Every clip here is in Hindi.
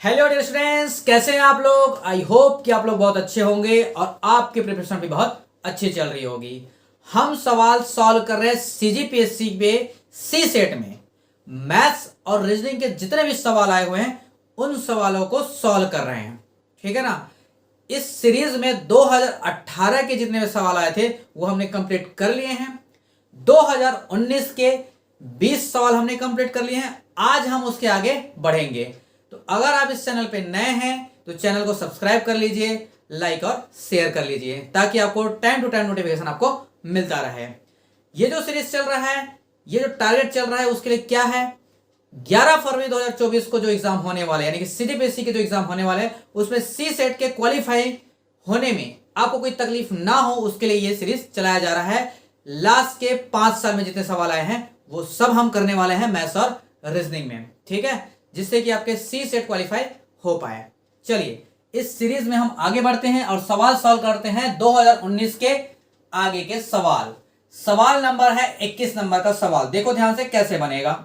हेलो डियर स्टूडेंट्स, कैसे हैं आप लोग। आई होप कि आप लोग बहुत अच्छे होंगे और आपकी प्रिपरेशन भी बहुत अच्छी चल रही होगी। हम सवाल सॉल्व कर रहे हैं सीजीपीएससी में सी सेट में मैथ्स और रीजनिंग के जितने भी सवाल आए हुए हैं उन सवालों को सॉल्व कर रहे हैं। ठीक है ना। इस सीरीज में 2018 के जितने भी सवाल आए थे वो हमने कंप्लीट कर लिए हैं। 2019 के 20 सवाल हमने कंप्लीट कर लिए हैं। आज हम उसके आगे बढ़ेंगे। तो अगर आप इस चैनल पे नए हैं तो चैनल को सब्सक्राइब कर लीजिए, लाइक और शेयर कर लीजिए ताकि आपको टाइम टू टाइम नोटिफिकेशन आपको मिलता रहे। ये जो सीरीज चल रहा है, ये जो टारगेट चल रहा है उसके लिए क्या है, 11 फरवरी 2024 को जो एग्जाम होने वाले यानी कि सीजीपीएससी के जो एग्जाम होने वाले हैं उसमें सी सेट के क्वालिफाई होने में आपको कोई तकलीफ ना हो उसके लिए ये सीरीज चलाया जा रहा है। लास्ट के 5 साल में जितने सवाल आए हैं वो सब हम करने वाले हैं मैथ्स और रीजनिंग में। ठीक है, जिससे कि आपके सी सेट क्वालिफाई हो पाए। चलिए इस सीरीज में हम आगे बढ़ते हैं और सवाल सॉल्व करते हैं 2019 के आगे के सवाल। सवाल नंबर है 21 नंबर का सवाल। देखो ध्यान से कैसे बनेगा।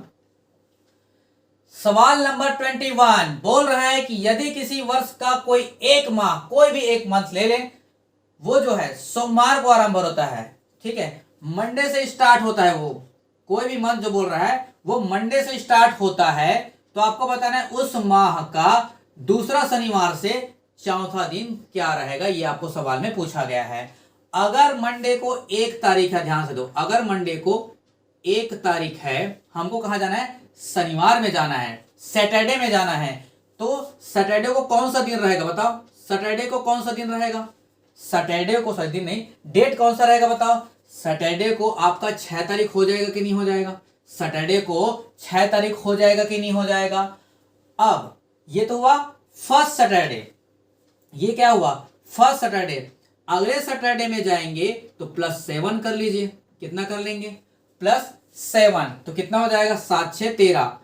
सवाल नंबर 21 बोल रहा है कि यदि किसी वर्ष का कोई एक माह, कोई भी एक मंथ ले लें, वो जो है सोमवार को आरंभ होता है। ठीक है, मंडे से स्टार्ट होता है। वो कोई भी मंथ जो बोल रहा है वो मंडे से स्टार्ट होता है। तो आपको बताना है उस माह का दूसरा शनिवार से चौथा दिन क्या रहेगा, ये आपको सवाल में पूछा गया है। अगर मंडे को 1 तारीख है, ध्यान से दो, अगर मंडे को 1 तारीख है, हमको कहां जाना है, शनिवार में जाना है, सैटरडे में जाना है। तो सैटरडे को कौन सा दिन रहेगा बताओ, सैटरडे को कौन सा दिन रहेगा, सैटरडे को, सॉरी दिन नहीं, डेट कौन सा रहेगा बताओ। सैटरडे को आपका 6 तारीख हो जाएगा कि नहीं हो जाएगा, सैटरडे को 6 तारीख हो जाएगा कि नहीं हो जाएगा। अब ये तो हुआ फर्स्ट सैटरडे, ये क्या हुआ फर्स्ट सैटरडे। अगले सैटरडे में जाएंगे तो +7 कर लीजिए, कितना कर लेंगे +7, तो कितना हो जाएगा 7 6 13।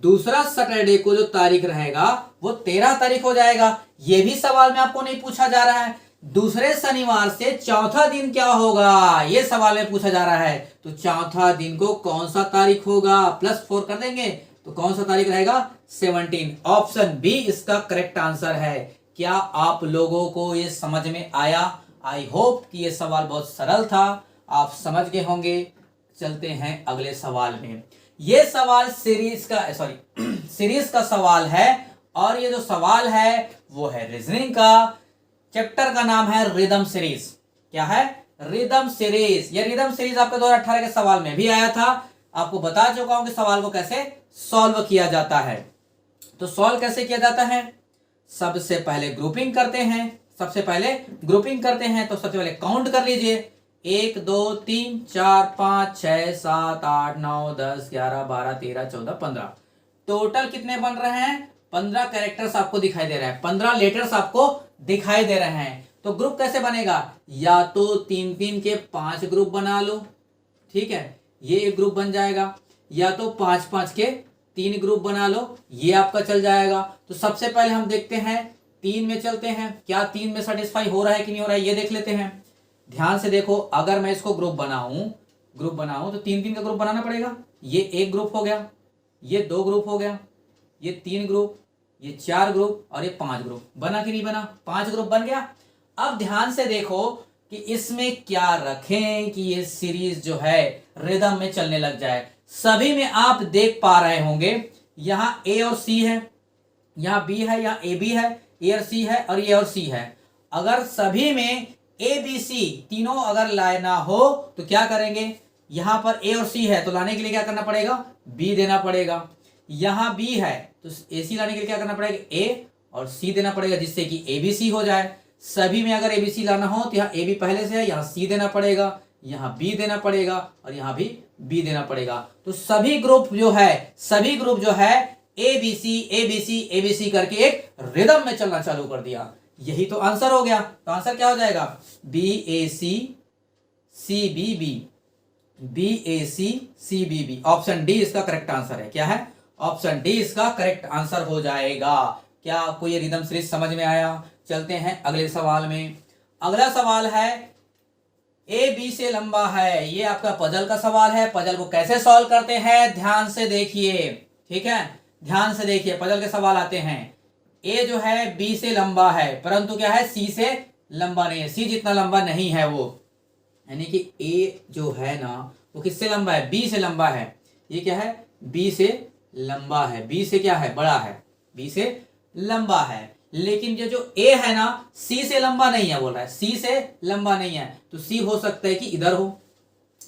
दूसरा सैटरडे को जो तारीख रहेगा वो 13 तारीख हो जाएगा। ये भी सवाल में आपको नहीं पूछा जा रहा है। दूसरे शनिवार से चौथा दिन क्या होगा ये सवाल में पूछा जा रहा है। तो चौथा दिन को कौन सा तारीख होगा, +4 कर देंगे तो कौन सा तारीख रहेगा 17। ऑप्शन बी इसका करेक्ट आंसर है। क्या आप लोगों को ये समझ में आया। आई होप कि ये सवाल बहुत सरल था, आप समझ गए होंगे। चलते हैं अगले सवाल में। ये सवाल सीरीज का सवाल है और ये जो सवाल है वो है रीजनिंग का। चैप्टर का नाम है रिदम सीरीज। क्या है, रिदम सीरीज। ये रिदम सीरीज आपके 2018 के सवाल में भी आया था। आपको बता चुका हूं कि सवाल को कैसे सॉल्व किया जाता है। तो सॉल्व कैसे किया जाता है, सबसे पहले ग्रुपिंग करते हैं। तो सबसे पहले काउंट कर लीजिए, 1 2 3 4 5 6 7 8 9 10 11 12 13 14 15। टोटल कितने बन रहे हैं, 15 कैरेक्टर्स आपको दिखाई दे रहे हैं, 15 लेटर्स आपको दिखाई दे रहे हैं। तो ग्रुप कैसे बनेगा, या तो 3-3 के 5 ग्रुप बना लो, ठीक है, ये एक ग्रुप बन जाएगा, या तो 5-5 के 3 ग्रुप बना लो, ये आपका चल जाएगा। तो सबसे पहले हम देखते हैं 3 में चलते हैं, क्या 3 में सेटिस्फाई हो रहा है कि नहीं हो रहा है, ये देख लेते हैं। ध्यान से देखो, अगर मैं इसको ग्रुप बनाऊं तो 3-3 का ग्रुप बनाना पड़ेगा। ये एक ग्रुप हो गया, ये 2 ग्रुप हो गया, ये 3 ग्रुप, ये 4 ग्रुप और ये 5 ग्रुप। बना कि नहीं बना, 5 ग्रुप बन गया। अब ध्यान से देखो कि इसमें क्या रखें कि ये सीरीज जो है रिदम में चलने लग जाए। सभी में आप देख पा रहे होंगे यहां ए और सी है, यहां बी है, यहां ए बी है, ए और सी है और ये और सी है। अगर सभी में ए बी सी तीनों अगर लाना हो तो क्या करेंगे, यहां पर ए और सी है तो लाने के लिए क्या करना पड़ेगा, बी देना पड़ेगा। यहां बी है तो ए सी लाने के लिए क्या करना पड़ेगा, ए और सी देना पड़ेगा, जिससे कि ए बी सी हो जाए। सभी में अगर ए बी सी लाना हो तो यहाँ ए बी पहले से है, यहाँ सी देना पड़ेगा, यहाँ बी देना पड़ेगा और यहाँ भी बी देना पड़ेगा। तो सभी ग्रुप जो है ए बी सी करके एक रिदम में चलना चालू कर दिया। यही तो आंसर हो गया। तो आंसर क्या हो जाएगा, B A C C B B, B A C C B B. Option D इसका करेक्ट आंसर है। क्या है, ऑप्शन डी इसका करेक्ट आंसर हो जाएगा। क्या आपको ये रिदम सीरीज समझ में आया। चलते हैं अगले सवाल में। अगला सवाल है ए बी से लंबा है, ये आपका पजल का सवाल है। पजल को कैसे सॉल्व करते हैं ध्यान से देखिए, ठीक है, ध्यान से देखिए। पजल के सवाल आते हैं, ए जो है बी से लंबा है, परंतु क्या है, सी से लंबा नहीं है, सी जितना लंबा नहीं है वो, यानी कि ए जो है ना वो किससे लंबा है, बी से लंबा है। ये क्या है, बी से लंबा है, बी से क्या है, बड़ा है, बी से लंबा है। लेकिन ये जो ए है ना सी से लंबा नहीं है, बोल रहा है सी से लंबा नहीं है, तो सी हो सकता है कि इधर हो,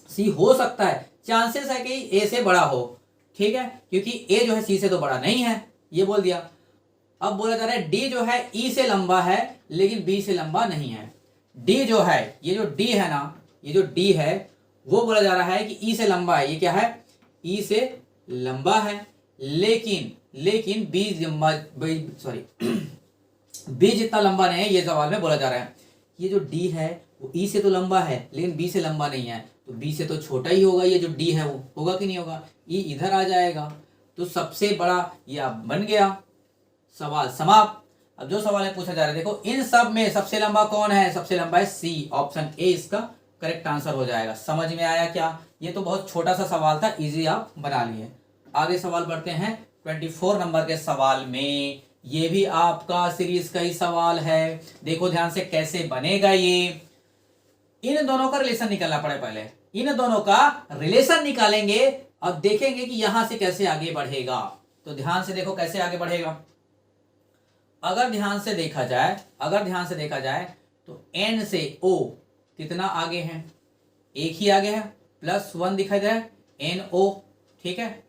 सी हो सकता है, चांसेस है कि ए से बड़ा हो, ठीक है, क्योंकि ए जो है सी से तो बड़ा नहीं है, ये बोल दिया। अब बोला जा रहा है डी जो है ई से लंबा है लेकिन बी से लंबा नहीं है। डी जो है, ये जो डी है ना, ये जो डी है वो बोला जा रहा है कि ई से लंबा है, ये क्या है, ई से लंबा है, लेकिन बी लंबा, सॉरी बी जितना लंबा नहीं है, ये सवाल में बोला जा रहा है। ये जो डी है वो ई से तो लंबा है लेकिन बी से लंबा नहीं है, तो बी से तो छोटा ही होगा, ये जो डी है वो होगा कि नहीं होगा, ई इधर आ जाएगा, तो सबसे बड़ा ये अब बन गया, सवाल समाप्त। अब जो सवाल है पूछा जा रहा है, देखो इन सब में सबसे लंबा कौन है, सबसे लंबा है सी, ऑप्शन ए इसका करेक्ट आंसर हो जाएगा। समझ में आया क्या, ये तो बहुत छोटा सा सवाल था, इजी आप बना लिए। आगे सवाल बढ़ते हैं 24 नंबर के सवाल में, ये भी आपका सीरीज का ही सवाल है, देखो ध्यान से कैसे बनेगा ये। इन दोनों का रिलेशन निकालना पड़े, पहले इन दोनों का रिलेशन निकालेंगे, अब देखेंगे कि यहां से कैसे आगे बढ़ेगा। तो ध्यान से देखो कैसे आगे बढ़ेगा। अगर ध्यान से देखा जाए तो एन से ओ कितना आगे है, एक ही आगे है, +1 दिखाई दे रहा है, एन ओ, ठीक है।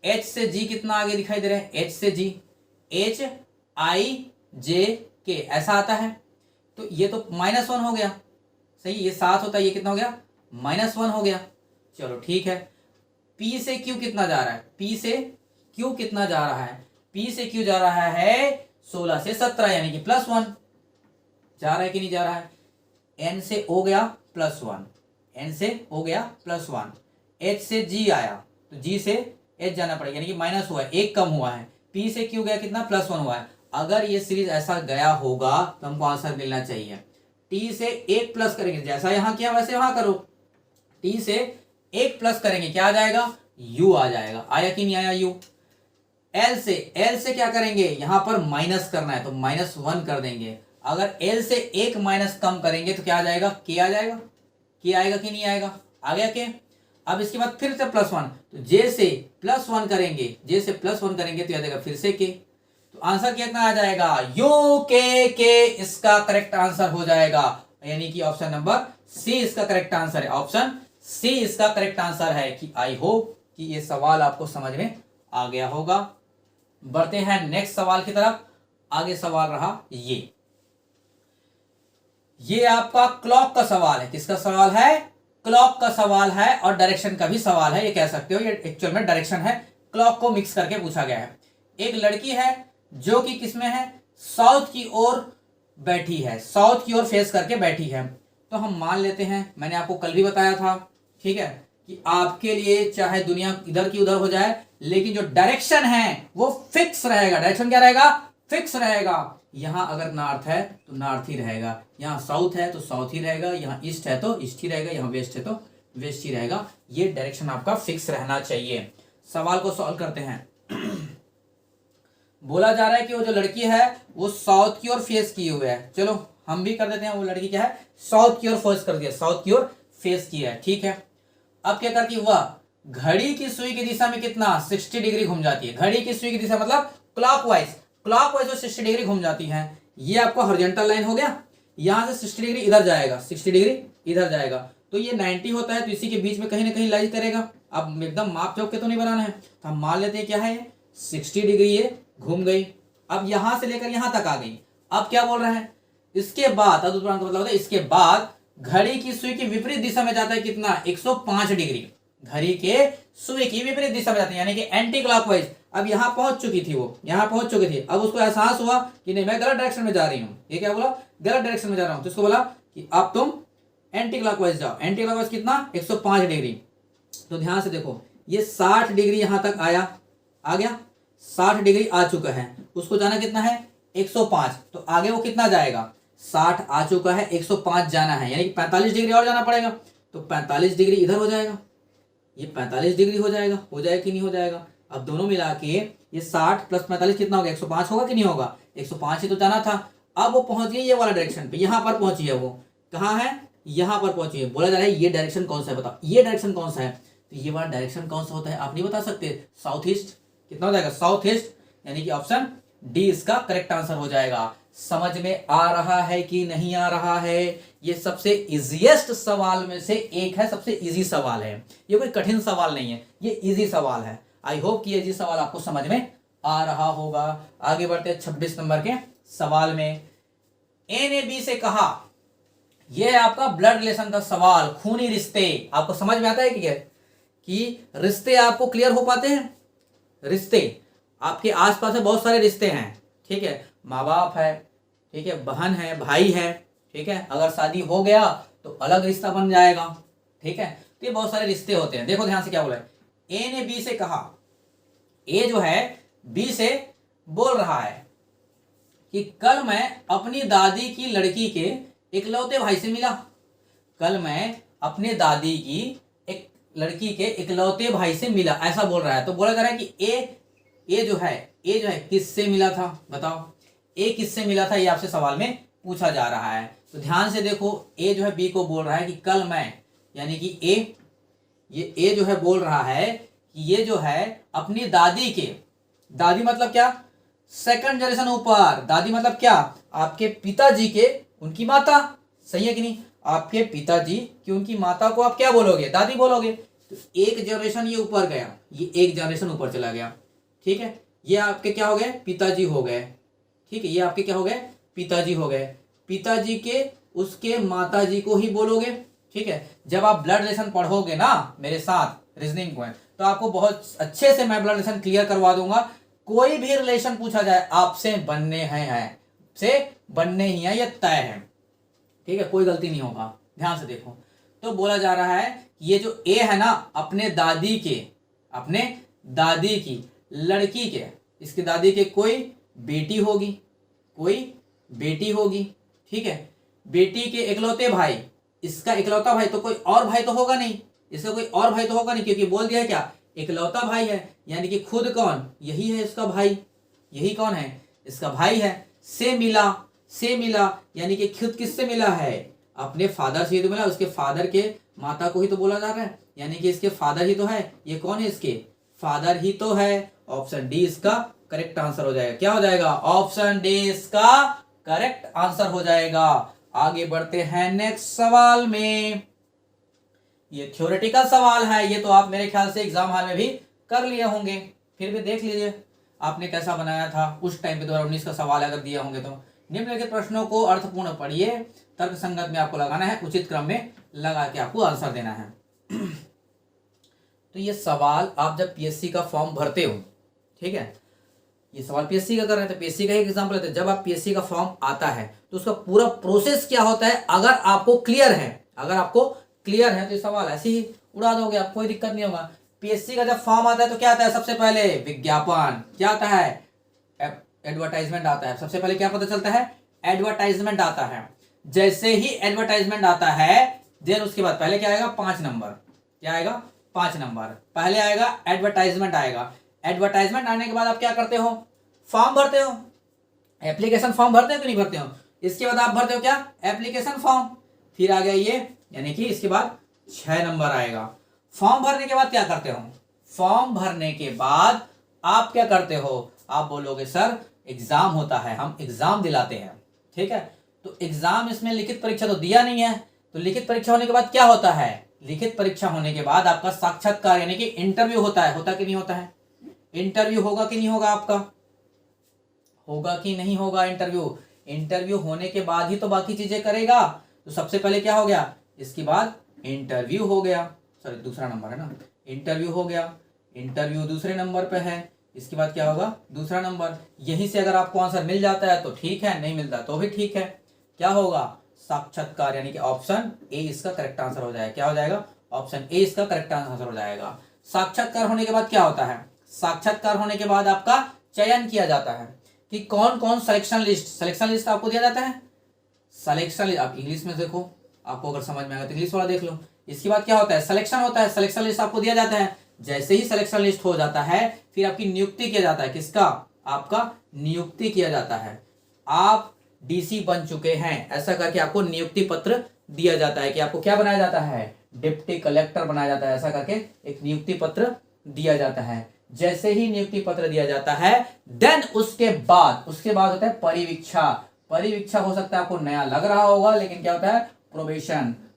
एच से जी कितना आगे दिखाई दे रहा है, एच से जी, एच आई जे के, ऐसा आता है, तो ये तो -1 हो गया, सही, ये 7 होता है, ये कितना हो गया, -1 हो गया, चलो ठीक है। पी से क्यू कितना जा रहा है, पी से क्यू कितना जा रहा है, पी से क्यू जा रहा है 16 से 17, यानी कि +1 जा रहा है कि नहीं जा रहा है। एन से ओ गया +1, एन से ओ गया +1, एच से जी आया तो जी से एच जाना पड़ेगा, यानी कि माइनस हुआ है, एक कम हुआ है। पी से क्यू गया कितना, +1 हुआ है। अगर ये सीरीज ऐसा गया होगा तो हमको आंसर मिलना चाहिए। टी से 1 प्लस करेंगे, जैसा यहां किया वैसे वहां करो, टी से 1 प्लस करेंगे क्या आ जाएगा, यू आ जाएगा, आया कि नहीं आया यू। एल से क्या करेंगे, यहां पर माइनस करना है तो -1 कर देंगे। अगर एल से 1 माइनस कम करेंगे तो क्या आ जाएगा, के आ जाएगा, के आएगा कि नहीं आएगा, आ गया के। अब इसके बाद फिर से +1, तो जे से +1 करेंगे, जे से +1 करेंगे तो आ जाएगा फिर से के, तो आंसर कितना आ जाएगा, यू के इसका करेक्ट आंसर हो जाएगा, यानी कि ऑप्शन नंबर सी इसका करेक्ट आंसर है, ऑप्शन सी इसका करेक्ट आंसर है। कि आई होप कि ये सवाल आपको समझ में आ गया होगा। बढ़ते हैं नेक्स्ट सवाल की तरफ। आगे सवाल रहा ये आपका क्लॉक का सवाल है, किसका सवाल है, क्लॉक का सवाल है, और डायरेक्शन का भी सवाल है, ये कह सकते हो, ये एक्चुअल में डायरेक्शन है, क्लॉक को मिक्स करके पूछा गया है। एक लड़की है जो कि किसमें है, साउथ की ओर बैठी है, साउथ की ओर फेस करके बैठी है। तो हम मान लेते हैं, मैंने आपको कल भी बताया था, ठीक है, कि आपके लिए चाहे दुनिया इधर की उधर हो जाए, लेकिन जो डायरेक्शन है वो फिक्स रहेगा। डायरेक्शन क्या रहेगा, फिक्स रहेगा। यहां अगर नॉर्थ है तो नॉर्थ ही रहेगा, यहाँ साउथ है तो साउथ ही रहेगा, यहाँ ईस्ट है तो ईस्ट ही रहेगा, यहाँ वेस्ट है तो वेस्ट ही रहेगा। ये डायरेक्शन आपका फिक्स रहना चाहिए। सवाल को सॉल्व करते हैं। बोला जा रहा है कि वो जो लड़की है वो साउथ की ओर फेस किए हुए है, चलो हम भी कर देते हैं, वो लड़की क्या है, साउथ की ओर फेस कर दिया, साउथ की ओर फेस किया है, ठीक है। अब क्या करती है, वह घड़ी की सुई की दिशा में कितना, 60 डिग्री घूम जाती है। घड़ी की सुई की दिशा मतलब क्लॉकवाइज वो 60 डिग्री घूम जाती है। ये आपका हॉरिजॉन्टल लाइन हो गया, यहां से 60 डिग्री इधर जाएगा, 60 डिग्री इधर जाएगा, तो ये 90 होता है, तो इसी के बीच में कहीं ना कहीं लाइज करेगा। अब एकदम माप चौक के तो नहीं बनाना है, तो हम मान लेते हैं क्या है, 60 डिग्री ये घूम गई। अब यहां से लेकर यहां तक आ गई। अब क्या बोल रहे हैं, इसके बाद तदुपरांत मतलब होता है, इसके बाद घड़ी की सुई की विपरीत दिशा में जाता है कितना, 105 डिग्री। घड़ी के सुई की विपरीत दिशा में जाती है, यानी कि एंटी क्लॉकवाइज। अब यहां पहुंच चुकी थी, वो यहां पहुंच चुकी थी। अब उसको एहसास हुआ कि नहीं मैं गलत डायरेक्शन में जा रही हूं, ये क्या बोला, गलत डायरेक्शन में जा रहा हूं, तो उसको बोला कि अब तुम एंटी क्लॉकवाइज जाओ। एंटी क्लॉकवाइज कितना, 105 डिग्री। तो ध्यान से देखो, ये 60 डिग्री यहां तक आया, आ गया, 60 डिग्री आ चुका है, उसको जाना कितना है, 105। तो आगे वो कितना जाएगा, 60 आ चुका है, 105 जाना है, यानी कि 45 डिग्री और जाना पड़ेगा। तो 45 डिग्री इधर हो जाएगा, ये 45 डिग्री हो जाएगा कि नहीं हो जाएगा। अब दोनों मिला के ये 60 प्लस 45 कितना होगा, 105 होगा कि नहीं होगा, 105 ही तो जाना था। अब वो पहुंच गई ये वाला डायरेक्शन पे, यहाँ पर पहुंची है, वो कहाँ है, यहाँ पर पहुंची है। बोला जा रहा है ये डायरेक्शन कौन सा है, बताओ ये डायरेक्शन कौन सा है। तो ये वाला डायरेक्शन कौन सा होता है आप नहीं बता सकते, साउथ ईस्ट। कितना हो जाएगा, साउथ ईस्ट, यानी कि ऑप्शन डी इसका करेक्ट आंसर हो जाएगा। समझ में आ रहा है कि नहीं आ रहा है। ये सबसे इजीएस्ट सवाल में से एक है, सबसे इजी सवाल है, ये कोई कठिन सवाल नहीं है, ये इजी सवाल है। आई होप कि ये इजी सवाल आपको समझ में आ रहा होगा। आगे बढ़ते हैं 26 नंबर के सवाल में। ए ने बी से कहा, यह है आपका ब्लड रिलेशन का सवाल, खूनी रिश्ते। आपको समझ में आता है कि रिश्ते आपको क्लियर हो पाते हैं। रिश्ते आपके आसपास में बहुत सारे रिश्ते हैं, ठीक है, माँ बाप है, ठीक है, बहन है, भाई है, ठीक है, अगर शादी हो गया तो अलग रिश्ता बन जाएगा, ठीक है। तो ये बहुत सारे रिश्ते होते हैं। देखो ध्यान से क्या बोला है, ए ने बी से कहा, ए जो है बी से बोल रहा है कि कल मैं अपनी दादी की लड़की के इकलौते भाई से मिला। कल मैं अपने दादी की एक लड़की के इकलौते भाई से मिला, ऐसा बोल रहा है। तो बोला जा रहा है कि ए जो है किससे मिला था, बताओ ए किससे मिला था, ये आपसे सवाल में पूछा जा रहा है। तो ध्यान से देखो, ए जो है बी को बोल रहा है कि कल मैं, यानी कि ए जो है बोल रहा है कि ये जो है अपनी दादी के, दादी मतलब क्या, सेकंड जनरेशन ऊपर। दादी मतलब क्या, आपके पिताजी के उनकी माता, सही है कि नहीं, आपके पिताजी की उनकी माता को आप क्या बोलोगे, दादी बोलोगे। तो एक जनरेशन ये ऊपर गया, ये एक जनरेशन ऊपर चला गया, ठीक है। ये आपके क्या हो गए, पिताजी हो गए, ठीक है, ये आपके क्या हो गए, पिताजी हो गए। पिताजी के उसके माताजी को ही बोलोगे, ठीक है। जब आप ब्लड रिलेशन पढ़ोगे ना मेरे साथ रीजनिंग को, तो आपको बहुत अच्छे से मैं ब्लड रिलेशन क्लियर करवा दूंगा। कोई भी रिलेशन पूछा जाए आपसे बनने हैं से बनने ही है, ये तय है, ठीक है, कोई गलती नहीं होगा। ध्यान से देखो, तो बोला जा रहा है ये जो ए है ना, अपने दादी की लड़की के, इसकी दादी के कोई बेटी होगी, ठीक है, बेटी के इकलौते भाई, इसका इकलौता भाई, तो कोई और भाई तो होगा नहीं, इसका कोई और भाई तो होगा नहीं, क्योंकि बोल दिया है क्या, इकलौता भाई है, यानी कि खुद कौन, यही है इसका भाई, यही कौन है, इसका भाई है। से मिला यानी कि खुद किससे मिला है, अपने फादर से ही तो मिला, उसके फादर के माता को ही तो बोला जा रहा है, यानी कि इसके फादर ही तो है। ये कौन है, इसके फादर ही तो है। ऑप्शन डी इसका करेक्ट आंसर हो जाएगा। क्या हो जाएगा, ऑप्शन डी इसका करेक्ट आंसर हो जाएगा। आगे बढ़ते हैं नेक्स्ट सवाल में। ये थ्योरेटिकल सवाल है, ये तो आप मेरे ख्याल से एग्जाम हॉल में भी कर लिए होंगे, फिर भी देख लीजिए आपने कैसा बनाया था उस टाइम पे। 2019 का सवाल अगर दिए होंगे तो निम्नलिखित प्रश्नों को अर्थपूर्ण पढ़िए, तर्क संगत में आपको लगाना है, उचित क्रम में लगा के आपको आंसर देना है। तो ये सवाल आप जब पीएससी का फॉर्म भरते हो, ठीक है, ये सवाल पीएससी का कर रहे थे, पीएससी का एक एग्जाम्पल लेते हैं। जब आप पीएससी का फॉर्म आता है तो उसका पूरा प्रोसेस क्या होता है, अगर आपको क्लियर है तो ये सवाल ऐसे ही उड़ा दोगे आप, कोई दिक्कत नहीं होगा। पीएससी का जब फॉर्म आता है तो क्या आता है, सबसे पहले विज्ञापन, क्या आता है, एडवर्टाइजमेंट आता है। सबसे पहले क्या पता चलता है, एडवर्टाइजमेंट आता है। जैसे ही एडवर्टाइजमेंट आता है देन उसके बाद पहले क्या आएगा, 5 नंबर, क्या आएगा, 5 नंबर पहले आएगा, एडवर्टाइजमेंट आएगा। एडवर्टाइजमेंट आने के बाद आप क्या करते हो, फॉर्म भरते हो, एप्लीकेशन फॉर्म भरते हो कि नहीं भरते हो। इसके बाद आप भरते हो क्या, एप्लीकेशन फॉर्म, फिर आ गया ये, यानी कि इसके बाद 6 नंबर आएगा। फॉर्म भरने के बाद क्या करते हो, फॉर्म भरने के बाद आप क्या करते हो, आप बोलोगे सर एग्जाम होता है, हम एग्जाम दिलाते हैं, ठीक है। तो एग्जाम, इसमें लिखित परीक्षा तो दिया नहीं है, तो लिखित परीक्षा होने के बाद क्या होता है, लिखित परीक्षा होने के बाद आपका साक्षात्कार यानी कि इंटरव्यू होता है, होता कि नहीं होता है, इंटरव्यू होगा कि नहीं होगा, आपका होगा कि नहीं होगा इंटरव्यू होने के बाद ही तो बाकी चीजें करेगा। तो सबसे पहले क्या हो गया, इसके बाद इंटरव्यू हो गया, सॉरी दूसरा नंबर है ना, इंटरव्यू हो गया, इंटरव्यू दूसरे नंबर पे है, इसके बाद क्या होगा, दूसरा नंबर। यहीं से अगर आपको आंसर मिल जाता है तो ठीक है, नहीं मिलता तो भी ठीक है। क्या होगा, साक्षात्कार, यानी कि ऑप्शन ए इसका करेक्ट आंसर हो जाएगा। क्या हो जाएगा, ऑप्शन ए इसका करेक्ट आंसर हो जाएगा। साक्षात्कार होने के बाद क्या होता है, साक्षात्कार होने के बाद आपका चयन किया जाता है कि कौन कौन सिलेक्शन लिस्ट आपको दिया जाता है। सिलेक्शन लिस्ट आप इंग्लिश में देखो, आपको अगर समझ में आएगा तो इंग्लिश वाला देख लो। इसके बाद क्या होता है, सिलेक्शन होता है, सिलेक्शन लिस्ट आपको दिया जाता है। जैसे ही सिलेक्शन लिस्ट हो जाता है फिर आपकी नियुक्ति किया जाता है। किसका? आपका नियुक्ति किया जाता है। आप डीसी बन चुके हैं ऐसा करके आपको नियुक्ति पत्र दिया जाता है कि आपको क्या बनाया जाता है? डिप्टी कलेक्टर बनाया जाता है। ऐसा करके एक नियुक्ति पत्र दिया जाता है। जैसे ही नियुक्ति पत्र दिया जाता है देन उसके बाद होता है परिवीक्षा। परिवीक्षा हो सकता है आपको नया लग रहा होगा, लेकिन क्या होता है?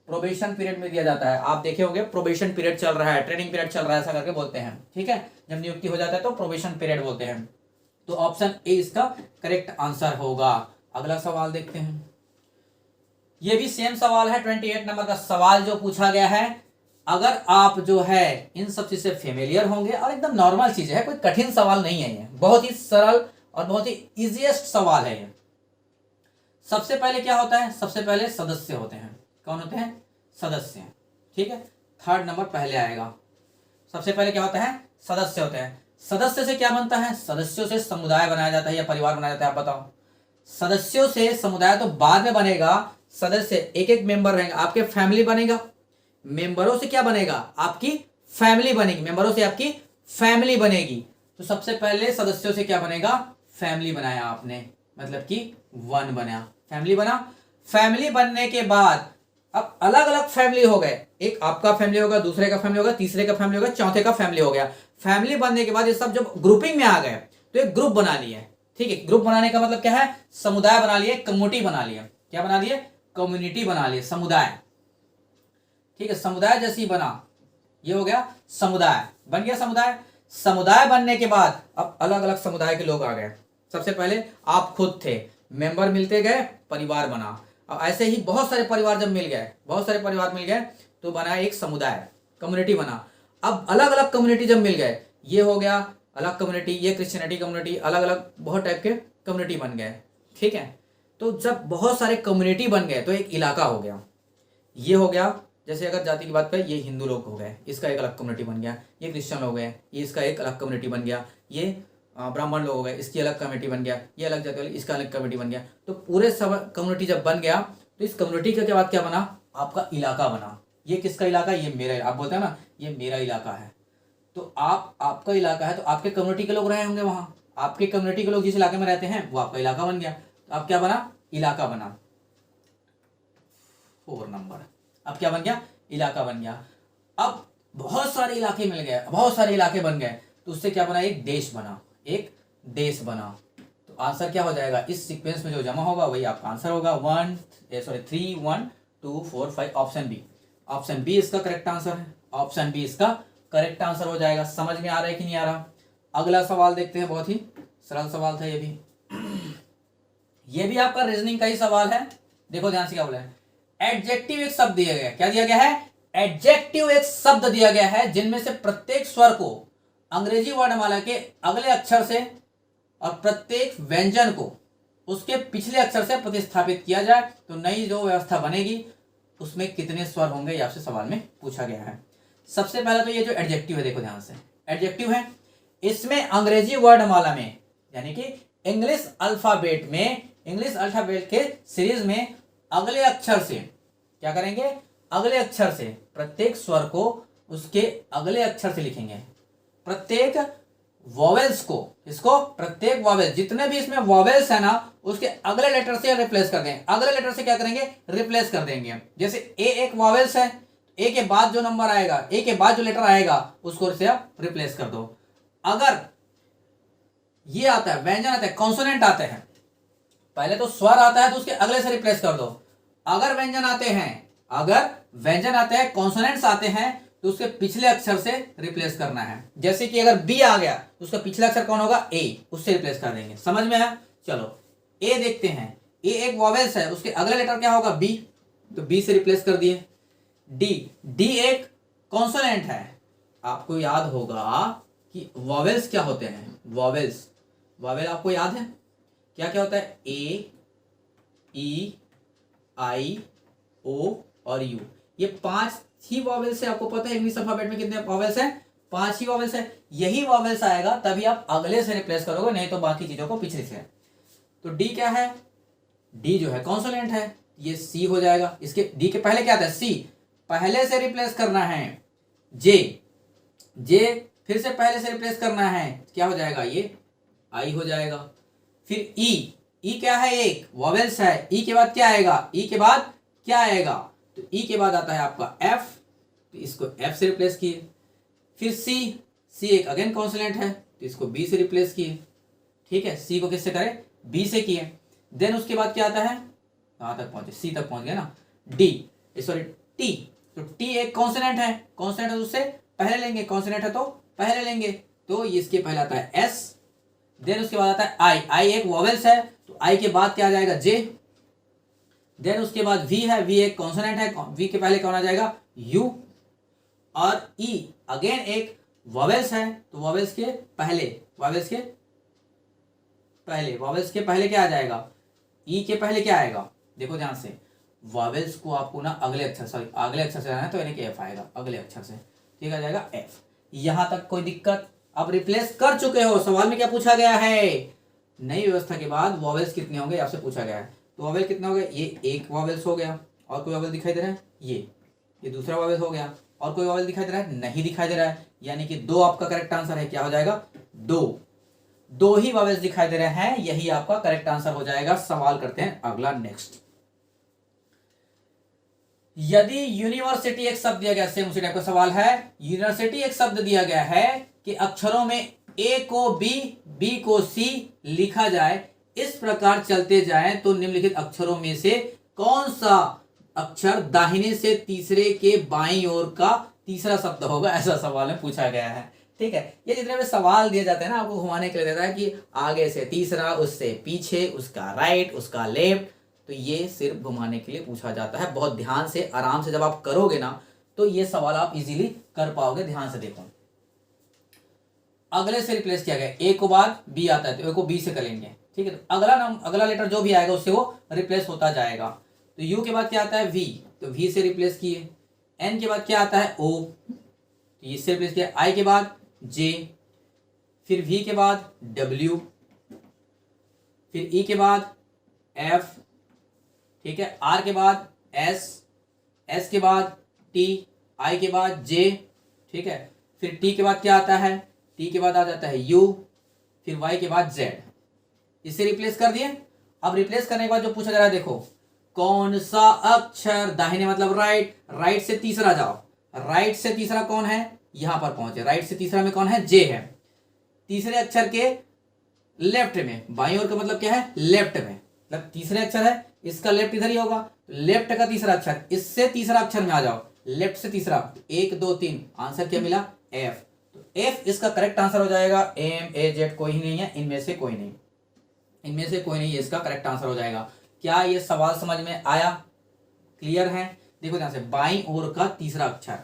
प्रोबेशन पीरियड में दिया जाता है। आप देखे होंगे प्रोबेशन पीरियड चल रहा है, ट्रेनिंग पीरियड चल रहा है, ऐसा करके बोलते हैं। ठीक है, जब नियुक्ति हो जाता है तो प्रोबेशन पीरियड बोलते हैं। तो ऑप्शन ए इसका करेक्ट आंसर होगा। अगला सवाल देखते हैं। ये भी सेम सवाल है, 28 नंबर का सवाल जो पूछा गया है। अगर आप जो है इन सब चीज से फेमिलियर होंगे और एकदम नॉर्मल चीज है, कोई कठिन सवाल नहीं है, ये बहुत ही सरल और बहुत ही इजीएस्ट सवाल है ये। सबसे पहले क्या होता है? सबसे पहले सदस्य होते हैं। कौन होते हैं? सदस्य। ठीक है, 3rd नंबर पहले आएगा। सबसे पहले क्या होता है? सदस्य होते हैं। सदस्य से क्या बनता है? सदस्यों से समुदाय बनाया जाता है या परिवार बनाया जाता है? आप बताओ। सदस्यों से समुदाय तो बाद में बनेगा। सदस्य एक एक मेंबर रहेंगे, आपके फैमिली बनेगा। मेंबरों से क्या बनेगा? आपकी फैमिली बनेगी। मेंबरों से आपकी फैमिली बनेगी। तो सबसे पहले सदस्यों से क्या बनेगा? फैमिली बनाया आपने, मतलब कि 1 बना, फैमिली बना। फैमिली बनने के बाद अब अलग अलग फैमिली हो गए। एक आपका फैमिली होगा, दूसरे का फैमिली होगा, तीसरे का फैमिली होगा, चौथे का फैमिली हो गया। फैमिली बनने के बाद ये सब जब ग्रुपिंग में आ गए तो एक ग्रुप बना लिए। ठीक है, ग्रुप बनाने का मतलब क्या है? समुदाय बना लिए, कम्युनिटी बना लिए। क्या बना लिए? कम्युनिटी बना लिए, समुदाय। ठीक है, समुदाय जैसी बना, ये हो गया समुदाय, बन गया समुदाय। समुदाय बनने के बाद अब अलग अलग समुदाय के लोग आ गए। सबसे पहले आप खुद थे, मेंबर मिलते गए, परिवार बना। अब ऐसे ही बहुत सारे परिवार जब मिल गए, तो बना एक समुदाय, कम्युनिटी बना। अब अलग अलग कम्युनिटी जब मिल गए, ये हो गया अलग कम्युनिटी, ये क्रिश्चियनिटी कम्युनिटी, अलग अलग बहुत टाइप के कम्युनिटी बन गए। ठीक है, तो जब बहुत सारे कम्युनिटी बन गए तो एक इलाका हो गया। ये हो गया, जैसे अगर जाति की बात करें, ये हिंदू लोग हो गए, इसका एक अलग कम्युनिटी बन गया। ये क्रिश्चियन हो गए, ये इसका एक अलग कम्युनिटी बन गया। ये ब्राह्मण लोग हो गए, इसकी अलग कम्युनिटी बन गया। ये अलग जाति वाले, इसका अलग कम्युनिटी बन गया। तो पूरे सब कम्युनिटी जब बन गया तो इस कम्युनिटी के बाद क्या बना? आपका इलाका बना। ये किसका इलाका? ये मेरा। आप बोलते हैं ना, ये मेरा इलाका है। तो आपका इलाका है तो आपके कम्युनिटी के लोग रहे होंगे वहां। आपके कम्युनिटी के लोग जिस इलाके में रहते हैं वो आपका इलाका बन गया। तो अब क्या बना? इलाका बना। 4 नंबर, अब क्या बन गया? इलाका बन गया। अब बहुत सारे इलाके मिल गए, बहुत सारे इलाके बन गए, तो उससे क्या बना? एक देश बना, एक देश बना। तो आंसर क्या हो जाएगा? इस सीक्वेंस में जो जमा होगा वही आपका आंसर होगा। 3 1 2 4 5, ऑप्शन बी। ऑप्शन बी इसका करेक्ट आंसर है। ऑप्शन बी इसका करेक्ट आंसर हो जाएगा। समझ में आ रहा है कि नहीं आ रहा? अगला सवाल देखते हैं, बहुत ही सरल सवाल था ये भी। ये भी आपका रीजनिंग का ही सवाल है। देखो ध्यान से क्या बोला है। एडजेक्टिव एक शब्द दिया गया है। क्या दिया गया है? एडजेक्टिव एक शब्द दिया गया है जिनमें से प्रत्येक स्वर को अंग्रेजी वर्णमाला के अगले अक्षर से और प्रत्येक व्यंजन को उसके पिछले अक्षर से प्रतिस्थापित किया जाए तो नई जो व्यवस्था बनेगी उसमें कितने स्वर होंगे, ये आपसे सवाल में पूछा गया है। सबसे पहला तो ये जो एडजेक्टिव है, देखो ध्यान से, एडजेक्टिव है, इसमें अंग्रेजी वर्णमाला में यानी कि इंग्लिश अल्फाबेट के सीरीज में अगले अक्षर से क्या करेंगे? अगले अक्षर से प्रत्येक स्वर को उसके अगले अक्षर से लिखेंगे। प्रत्येक वॉवेल्स को, इसको प्रत्येक वॉवेल, जितने भी इसमें वॉवेल्स है ना, उसके अगले लेटर से रिप्लेस कर देंगे। अगले लेटर से क्या करेंगे? रिप्लेस कर देंगे। जैसे ए एक वॉवेल्स है, ए के बाद जो नंबर आएगा, ए के बाद जो लेटर आएगा उसको से आप रिप्लेस कर दो। अगर ये आता है, व्यंजन आता है, कॉन्सोनेंट आते हैं, पहले तो स्वर आता है तो उसके अगले से रिप्लेस कर दो। अगर व्यंजन आते हैं, कॉन्सोनेंट्स आते हैं तो उसके पिछले अक्षर से रिप्लेस करना है। जैसे कि अगर बी आ गया तो उसका पिछला अक्षर कौन होगा? ए, उससे रिप्लेस कर देंगे। समझ में आया? चलो ए देखते हैं। ए एक वॉवेल्स है, उसके अगले लेटर क्या होगा? बी, तो बी से रिप्लेस कर दिए। डी एक कॉन्सोनेंट है। आपको याद होगा कि वॉवेल्स क्या होते हैं? वॉवेल आपको याद है क्या क्या होता है? ए, ई, आई, ओ और यू, ये 5 ही वॉवेल्स है। आपको पता है इंग्लिश अल्फाबेट में कितने वॉवेल्स हैं? 5 ही वॉवेल्स है। यही वॉवेल्स आएगा तभी आप अगले से रिप्लेस करोगे, नहीं तो बाकी चीजों को पिछले से। तो डी क्या है? डी जो है कॉन्सोनेंट है, ये सी हो जाएगा। इसके डी के पहले क्या आता है? सी, पहले से रिप्लेस करना है जे। जे फिर से पहले से रिप्लेस करना है, क्या हो जाएगा, ये आई हो जाएगा। फिर ई, ई क्या है, एक वॉवेल्स है, ई के बाद क्या आएगा, ई के बाद क्या आएगा, तो ई के बाद आता है आपका एफ, तो इसको एफ से रिप्लेस किए। फिर सी, सी एक अगेन कॉन्सोनेंट है, तो इसको बी से रिप्लेस किए। ठीक है, सी को किससे करें, बी से किए। देन उसके बाद क्या आता है, कहां तक पहुंचे, सी तक पहुंच गया ना, डी सॉरी टी, तो टी एक कॉन्सोनेंट है, कॉन्सोनेंट है तो उससे पहले लेंगे, कॉन्सोनेंट है तो पहले लेंगे, तो इसके पहले आता है एस। देन उसके बाद आता है आई, आई एक वॉवेल्स है, तो आई के बाद क्या आ जाएगा, जे। देन उसके बाद वी है, वी एक कॉन्सोनेंट है, वी के पहले कौन आ जाएगा, यू। और ई अगेन एक वॉवेल्स है, तो वॉवेल्स के पहले, वॉवेल्स के पहले, वॉवेल्स के पहले क्या आ जाएगा, ई के पहले क्या आएगा, देखो ध्यान से, वॉवेल्स को आपको ना अगले अक्षर, सॉरी अगले अक्षर से आना है, तो यानी कि एफ आएगा अगले अक्षर से, ठीक आ जाएगा एफ। यहां तक कोई दिक्कत, अब रिप्लेस कर चुके हो, सवाल में क्या पूछा गया है, नई व्यवस्था के बाद वॉवेल्स कितने होंगे आपसे पूछा गया है, तो वॉवेल कितने हो गए, ये एक वॉवेल्स हो गया, और कोई वॉवेल दिखाई दे रहा है, ये दूसरा वॉवेल हो गया, और कोई वॉवेल दिखाई दे रहा है, नहीं दिखाई दे रहा है, यानी कि दो आपका करेक्ट आंसर है, क्या हो जाएगा, दो ही वॉवेल्स दिखाई दे रहे हैं, यही आपका करेक्ट आंसर हो जाएगा। सवाल करते हैं अगला, नेक्स्ट। यदि यूनिवर्सिटी एक शब्द दिया गया, सेम उसी टाइप का सवाल है, यूनिवर्सिटी एक शब्द दिया गया है कि अक्षरों में ए को बी को सी लिखा जाए, इस प्रकार चलते जाए तो निम्नलिखित अक्षरों में से कौन सा अक्षर दाहिने से तीसरे के बाईं ओर का तीसरा शब्द होगा, ऐसा सवाल में पूछा गया है। ठीक है, ये जितने भी सवाल दिए जाते हैं ना, आपको घुमाने के लिए देता है कि आगे से तीसरा, उससे पीछे, उसका राइट, उसका लेफ्ट, तो ये सिर्फ घुमाने के लिए पूछा जाता है। बहुत ध्यान से आराम से जब आप करोगे ना, तो ये सवाल आप इजीली कर पाओगे। ध्यान से देखो, अगले से रिप्लेस किया गया, ए को बाद बी आता है, तो ए को बी से करेंगे। ठीक है, तो अगला नाम, अगला लेटर जो भी आएगा उससे वो रिप्लेस होता जाएगा। तो यू के बाद क्या आता है, वी, तो वी से रिप्लेस किए। एन के बाद क्या आता है, ओ, तो इससे रिप्लेस किया। आई के बाद जे, फिर वी के बाद डब्ल्यू, फिर ई के बाद एफ, ठीक है, आर के बाद एस, एस के बाद टी, आई के बाद जे, ठीक है, फिर टी के बाद क्या आता है, टी के बाद आ जाता है यू, फिर वाई के बाद जेड, इसे रिप्लेस कर दिए। अब रिप्लेस करने के बाद जो पूछा जा रहा है, देखो कौन सा अक्षर दाहिने मतलब राइट, राइट से तीसरा जाओ, राइट से तीसरा कौन है, यहां पर पहुंचे, राइट से तीसरा में कौन है, जे है। तीसरे अक्षर के लेफ्ट में, बाईं ओर का मतलब क्या है, लेफ्ट में, मतलब तीसरे अक्षर है, इसका लेफ्ट इधर ही होगा, तो लेफ्ट का तीसरा अक्षर, इससे तीसरा अक्षर में आ जाओ, लेफ्ट से तीसरा, 1 2 3, आंसर क्या मिला, एफ। तो एफ इसका करेक्ट आंसर हो जाएगा। एम ए जेड कोई ही नहीं है, इनमें से कोई नहीं, इनमें से कोई नहीं, इसका करेक्ट आंसर हो जाएगा। क्या ये सवाल समझ में आया, क्लियर है। देखो ध्यान से, बाईं ओर का तीसरा अक्षर,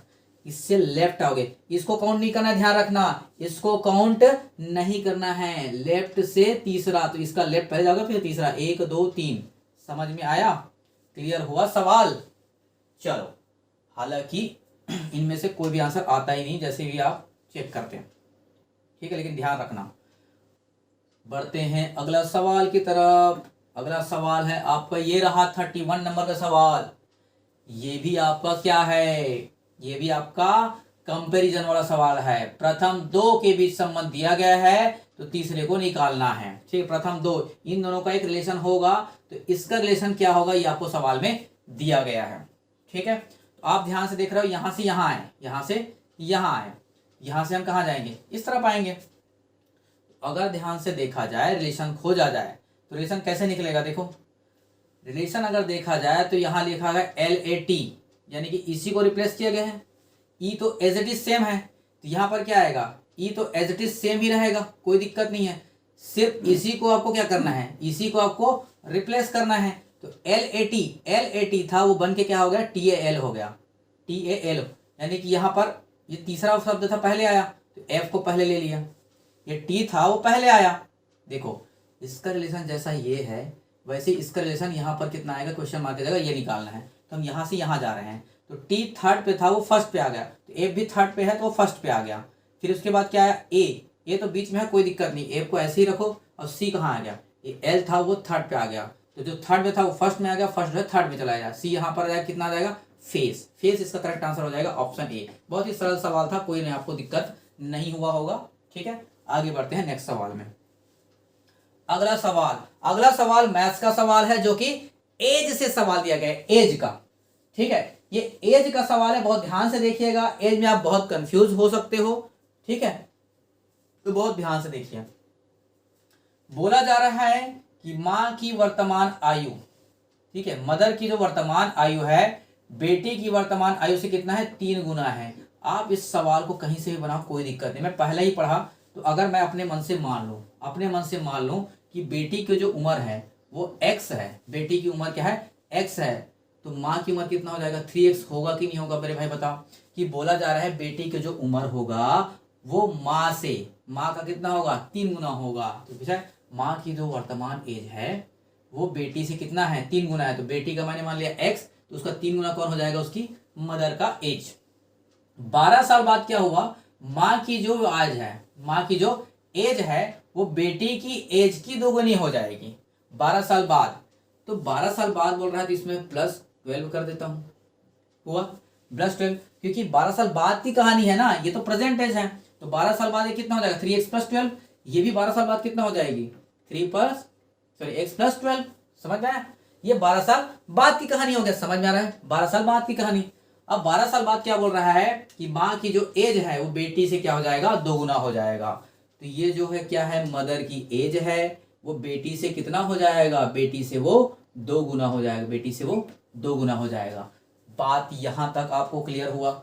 इससे लेफ्ट आओगे, इसको काउंट नहीं करना, ध्यान रखना, इसको काउंट नहीं करना है, लेफ्ट से तीसरा, तो इसका लेफ्ट पहले जाओगे फिर तीसरा, 1 2 3, समझ में आया, क्लियर हुआ सवाल। चलो, हालांकि इनमें से कोई भी आंसर आता ही नहीं, जैसे भी आप चेक करते हैं, ठीक है, लेकिन ध्यान रखना। बढ़ते हैं अगला सवाल की तरफ। अगला सवाल है आपका, ये रहा 31 नंबर का सवाल। ये भी आपका क्या है, ये भी आपका कंपैरिजन वाला सवाल है। प्रथम दो के बीच संबंध दिया गया है, तो तीसरे को निकालना है। ठीक, प्रथम दो, इन दोनों का एक रिलेशन होगा, तो इसका रिलेशन क्या होगा, ये आपको सवाल में दिया गया है। ठीक है, तो आप ध्यान से देख रहे हो, यहां से यहां है, यहां से यहां है, यहां से हम कहां जाएंगे, इस तरफ आएंगे। अगर ध्यान से देखा जाए, रिलेशन खोजा जाए, तो रिलेशन कैसे निकलेगा, देखो रिलेशन अगर देखा जाए तो यहां लिखा है LAT, यानी कि इसी को रिप्लेस किया गया है। ई तो एज इट इज सेम है, तो यहां पर क्या आएगा, ई तो एज इट इज सेम ही रहेगा, कोई दिक्कत नहीं है। सिर्फ इसी को आपको क्या करना है, इसी को आपको रिप्लेस करना है। तो LAT था, वो बन के क्या हो गया, TAL हो गया, TAL, यानी कि यहां पर ये तीसरा शब्द था, पहले आया, तो F को पहले ले लिया, ये T था वो पहले आया। देखो इसका रिलेशन जैसा ये है, वैसे इसका रिलेशन यहाँ पर कितना आएगा, क्वेश्चन मार्क की जगह ये निकालना है। तो हम यहाँ से यहाँ जा रहे हैं, तो T थर्ड पे था वो फर्स्ट पे आ गया, तो F भी थर्ड पे है तो वो फर्स्ट पे आ गया। फिर उसके बाद क्या आया, A तो बीच में है, कोई दिक्कत नहीं, F को ऐसे ही रखो। और C कहाँ आ गया, ये L था वो थर्ड पे आ गया, तो जो थर्ड में था वो फर्स्ट में आ गया, फर्स्ट जो है थर्ड में चला जाएगा। C यहाँ पर आ जाएगा, कितना आ जाएगा, फेस। फेस इसका करेक्ट आंसर हो जाएगा ऑप्शन ए। बहुत ही सरल सवाल था, कोई नहीं आपको दिक्कत नहीं हुआ होगा। ठीक है, आगे बढ़ते हैं नेक्स्ट सवाल में। अगला सवाल मैथ्स का सवाल है, जो कि एज से सवाल दिया गया है, एज का। ठीक है, ये एज का सवाल है, बहुत ध्यान से देखिएगा। एज में आप बहुत कंफ्यूज हो सकते हो। ठीक है, तो बहुत ध्यान से देखिए। बोला जा रहा है कि मां की वर्तमान आयु, ठीक है, मदर की जो वर्तमान आयु है बेटी की वर्तमान आयु से कितना है, 3 गुना है। आप इस सवाल को कहीं से भी बनाओ, कोई दिक्कत नहीं। मैं पहले ही पढ़ा, तो अगर मैं अपने मन से मान लूं कि बेटी की जो उम्र है वो x है, बेटी की उम्र क्या है, x है, तो माँ की उम्र कितना हो जाएगा, 3x होगा कि नहीं होगा मेरे भाई बता। कि बोला जा रहा है बेटी की जो उम्र होगा वो माँ का कितना होगा, 3 गुना होगा। तो पूछा माँ की जो वर्तमान एज है वो बेटी से कितना है, 3 गुना है। तो बेटी का मैंने मान लिया x, तो उसका 3 गुना कौन हो जाएगा, उसकी मदर का एज। 12 साल बाद क्या हुआ, माँ की जो एज है वो बेटी की एज की 2 गुनी हो जाएगी 12 साल बाद। तो 12 साल बाद बोल रहा है, तो इसमें +12 कर देता हूं, हुआ +12, क्योंकि 12 साल बाद की कहानी है ना, ये तो प्रेजेंट एज है। तो 12 साल बाद ये कितना हो जाएगा, 3x + 12। ये भी 12 साल बाद कितना हो जाएगी, x + 12। समझ में आया, ये 12 साल बाद की कहानी हो गया। समझ में आ रहा है, 12 साल बाद की कहानी। अब 12 साल बाद क्या बोल रहा है कि माँ की जो एज है वो बेटी से क्या हो जाएगा, 2 गुना हो जाएगा। तो ये जो है क्या है, मदर की एज है वो बेटी से कितना हो जाएगा, बेटी से वो 2 गुना हो जाएगा। बात यहां तक आपको क्लियर हुआ,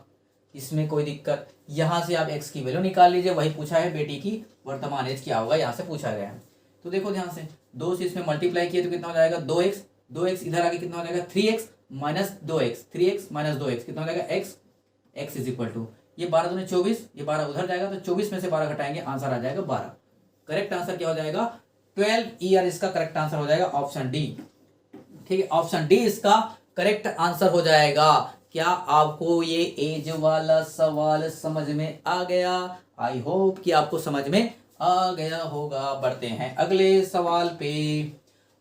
इसमें कोई दिक्कत। यहां से आप x की वैल्यू निकाल लीजिए, वही पूछा है, बेटी की वर्तमान एज क्या होगा, यहां से पूछा गया है। तो देखो ध्यान से, 2 से इसमें मल्टीप्लाई किए तो कितना हो जाएगा, 2x इधर आके कितना हो जाएगा, 3x - 2x कितना हो जाएगा, x इज इक्वल टू, ये 12 दूनी 24, ये 12 उधर जाएगा, तो 24 में से 12 घटाएंगे, आंसर आ जाएगा 12। करेक्ट आंसर क्या हो जाएगा, 12 ईयर इसका करेक्ट आंसर हो जाएगा, ऑप्शन डी। ठीक है, ऑप्शन डी इसका करेक्ट आंसर हो जाएगा। क्या आपको ये एज वाला सवाल समझ में आ गया? आई होप कि आपको समझ में आ गया होगा। बढ़ते हैं अगले सवाल पे।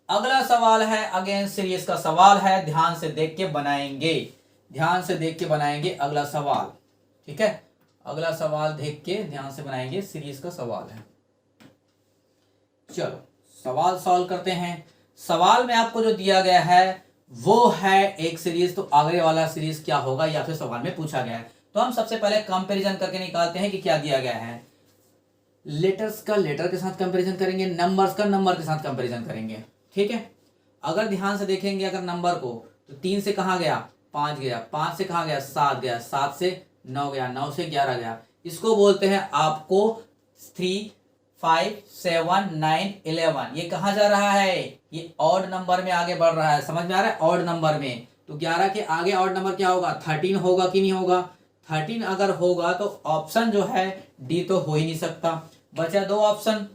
अगला सवाल है अगेन सीरीज का सवाल है, ध्यान से देख के बनाएंगे अगला सवाल। ठीक है, अगला सवाल देख के ध्यान से बनाएंगे, सीरीज का सवाल है। चलो सवाल सॉल्व करते हैं। सवाल में आपको जो दिया गया है वो है एक सीरीज, तो आगे वाला सीरीज क्या होगा या फिर सवाल में पूछा गया है। तो हम सबसे पहले कंपैरिजन करके निकालते हैं कि क्या दिया गया है। लेटर्स का लेटर के साथ कंपैरिजन करेंगे, नंबर्स का नंबर के साथ कंपैरिजन करेंगे। ठीक है, अगर ध्यान से देखेंगे, अगर नंबर को, तो 3 से कहाँ गया, 5 गया, 5 से कहाँ गया, 7 गया, 7 से 9 गया, 9 से 11 गया। इसको बोलते हैं आपको 3, 5, 7, 9, 11। ये कहाँ जा रहा है, ये ऑड नंबर में आगे बढ़ रहा है। समझ में आ रहा है, ऑड नंबर में। तो 11 के आगे ऑड नंबर क्या होगा, 13 होगा कि नहीं होगा। 13 अगर होगा तो ऑप्शन जो है डी तो हो ही नहीं सकता, बचा 2 ऑप्शन।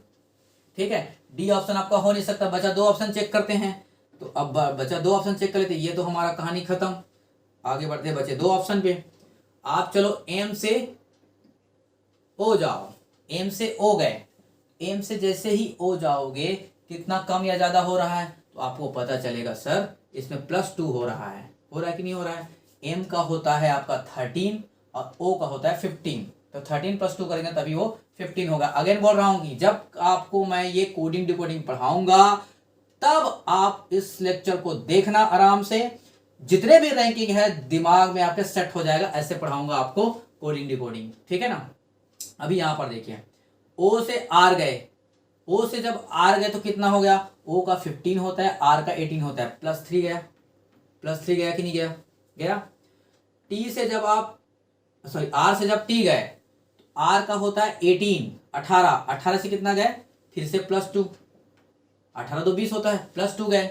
ठीक है, डी ऑप्शन आपका हो नहीं सकता, बचा 2 ऑप्शन चेक करते हैं। तो अब बचा 2 ऑप्शन चेक कर लेते, ये तो हमारा कहानी खत्म। आगे बढ़ते बचे 2 ऑप्शन पे। आप चलो एम से ओ जाओ, एम से ओ गए, एम से जैसे ही ओ जाओगे कितना कम या ज्यादा हो रहा है, तो आपको पता चलेगा सर इसमें +2 हो रहा है कि नहीं हो रहा है। एम का होता है आपका 13 और ओ का होता है 15, तो 13 + 2 करेंगे तभी वो 15 होगा। अगेन बोल रहा हूं कि जब आपको मैं ये कोडिंग डिकोडिंग पढ़ाऊंगा तब आप इस लेक्चर को देखना आराम से, जितने भी रैंकिंग है दिमाग में आपके सेट हो जाएगा। ऐसे पढ़ाऊंगा आपको कोडिंग डिकोडिंग, ठीक है ना। अभी यहां पर देखिए, ओ से आर गए, ओ से जब आर गए तो कितना हो गया, ओ का 15 होता है, आर का 18 होता है, +3 गया, +3 गया कि नहीं गया, गया। टी से जब आप आर से जब टी गए तो आर का होता है 18, 18 से कितना गए, फिर से +2, 18 तो 20 होता है, +2 गए।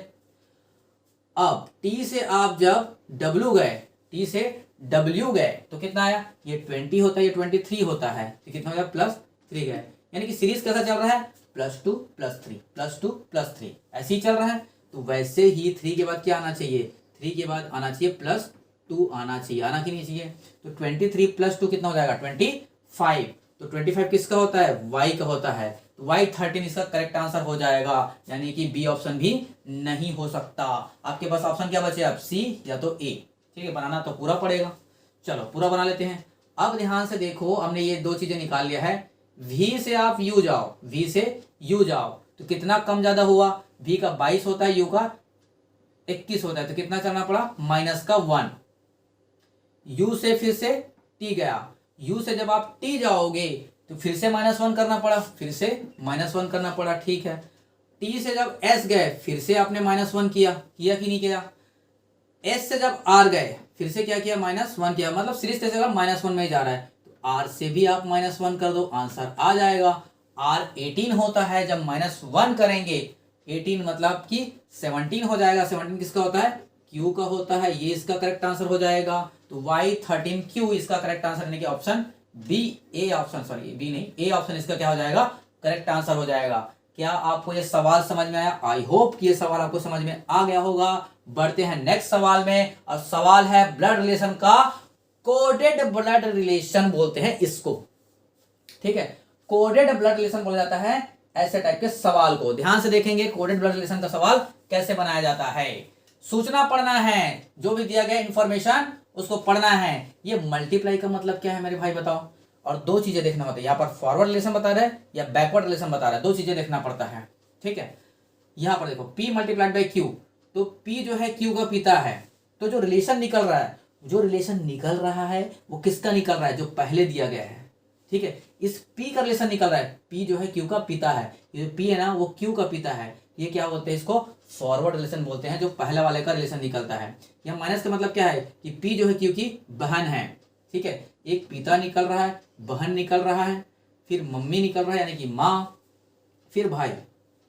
अब टी से आप जब डब्ल्यू गए, टी से डब्ल्यू गए तो कितना आया, ये 20 होता है, ये 23 होता है, तो कितना हो गया, +3 गए। यानी कि सीरीज कैसा चल रहा है, +2 +3 +2 +3 ऐसे ही चल रहा है। तो वैसे ही 3 के बाद क्या आना चाहिए, 3 के बाद आना चाहिए +2 आना चाहिए, आना कि नहीं चाहिए। तो 23 + 2 कितना हो जाएगा, 25। तो 25 किसका होता है, वाई का होता है। तो वाई 13 इसका करेक्ट आंसर हो जाएगा, यानी कि बी ऑप्शन भी नहीं हो सकता। आपके पास ऑप्शन क्या बचे अब, सी या तो ए। ठीक है, बनाना तो पूरा पड़ेगा। चलो पूरा बना लेते हैं। अब ध्यान से देखो, हमने ये दो चीजें निकाल लिया है। v से आप u जाओ, v से u जाओ तो कितना कम ज्यादा हुआ, v का 22 होता है, u का 21 होता है, तो कितना करना पड़ा, माइनस का 1। u से फिर से t गया, u से जब आप t जाओगे तो फिर से -1 करना पड़ा, फिर से -1 करना पड़ा, ठीक है। t से जब s गए फिर से आपने -1 किया कि नहीं किया। s से जब r गए फिर से क्या किया, -1 किया, मतलब सीरीज कैसे -1 में ही जा रहा है, तो r से भी आप -1 कर दो, आंसर आ जाएगा। r 18 होता है, जब -1 करेंगे 18 मतलब कि 17 हो जाएगा। 17 किसका होता है, q का होता है, ये इसका करेक्ट आंसर हो जाएगा। तो y13q इसका करेक्ट आंसर यानी कि option B, A option, sorry B नहीं, ए ऑप्शन इसका क्या हो जाएगा, करेक्ट आंसर हो जाएगा। क्या आपको ये सवाल समझ में आया? आई होप कि ये सवाल आपको समझ में आ गया होगा। बढ़ते हैं नेक्स्ट सवाल में, और सवाल है ब्लड रिलेशन का। कोडेड ब्लड रिलेशन बोलते हैं इसको, ठीक है। कोडेड ब्लड रिलेशन बोला जाता है ऐसे टाइप के सवाल को। ध्यान से देखेंगे कोडेड ब्लड रिलेशन का सवाल कैसे बनाया जाता है। सूचना पढ़ना है, जो भी दिया गया इंफॉर्मेशन उसको पढ़ना है। ये मल्टीप्लाई का मतलब क्या है मेरे भाई बताओ। और दो चीजें देखना होता है, यहाँ पर फॉरवर्ड रिलेशन बता रहा है या बैकवर्ड रिलेशन बता रहा है, दो चीजें देखना पड़ता है, ठीक है। यहाँ पर देखो P मल्टीप्लाइड बाई Q, तो P जो है Q का पिता है, तो जो रिलेशन निकल रहा है, जो रिलेशन निकल रहा है वो किसका निकल रहा है, जो पहले दिया गया है, ठीक है। इस P का रिलेशन निकल रहा है, P जो है Q का पिता है, ये जो P है ना वो Q का पिता है, ये क्या बोलते हैं, इसको फॉरवर्ड रिलेशन बोलते हैं, जो पहले वाले का रिलेशन निकलता है। यहाँ माइनस का मतलब क्या है कि P जो है Q की बहन है, ठीक है। एक पिता निकल रहा है, बहन निकल रहा है, फिर मम्मी निकल रहा है यानी कि माँ, फिर भाई,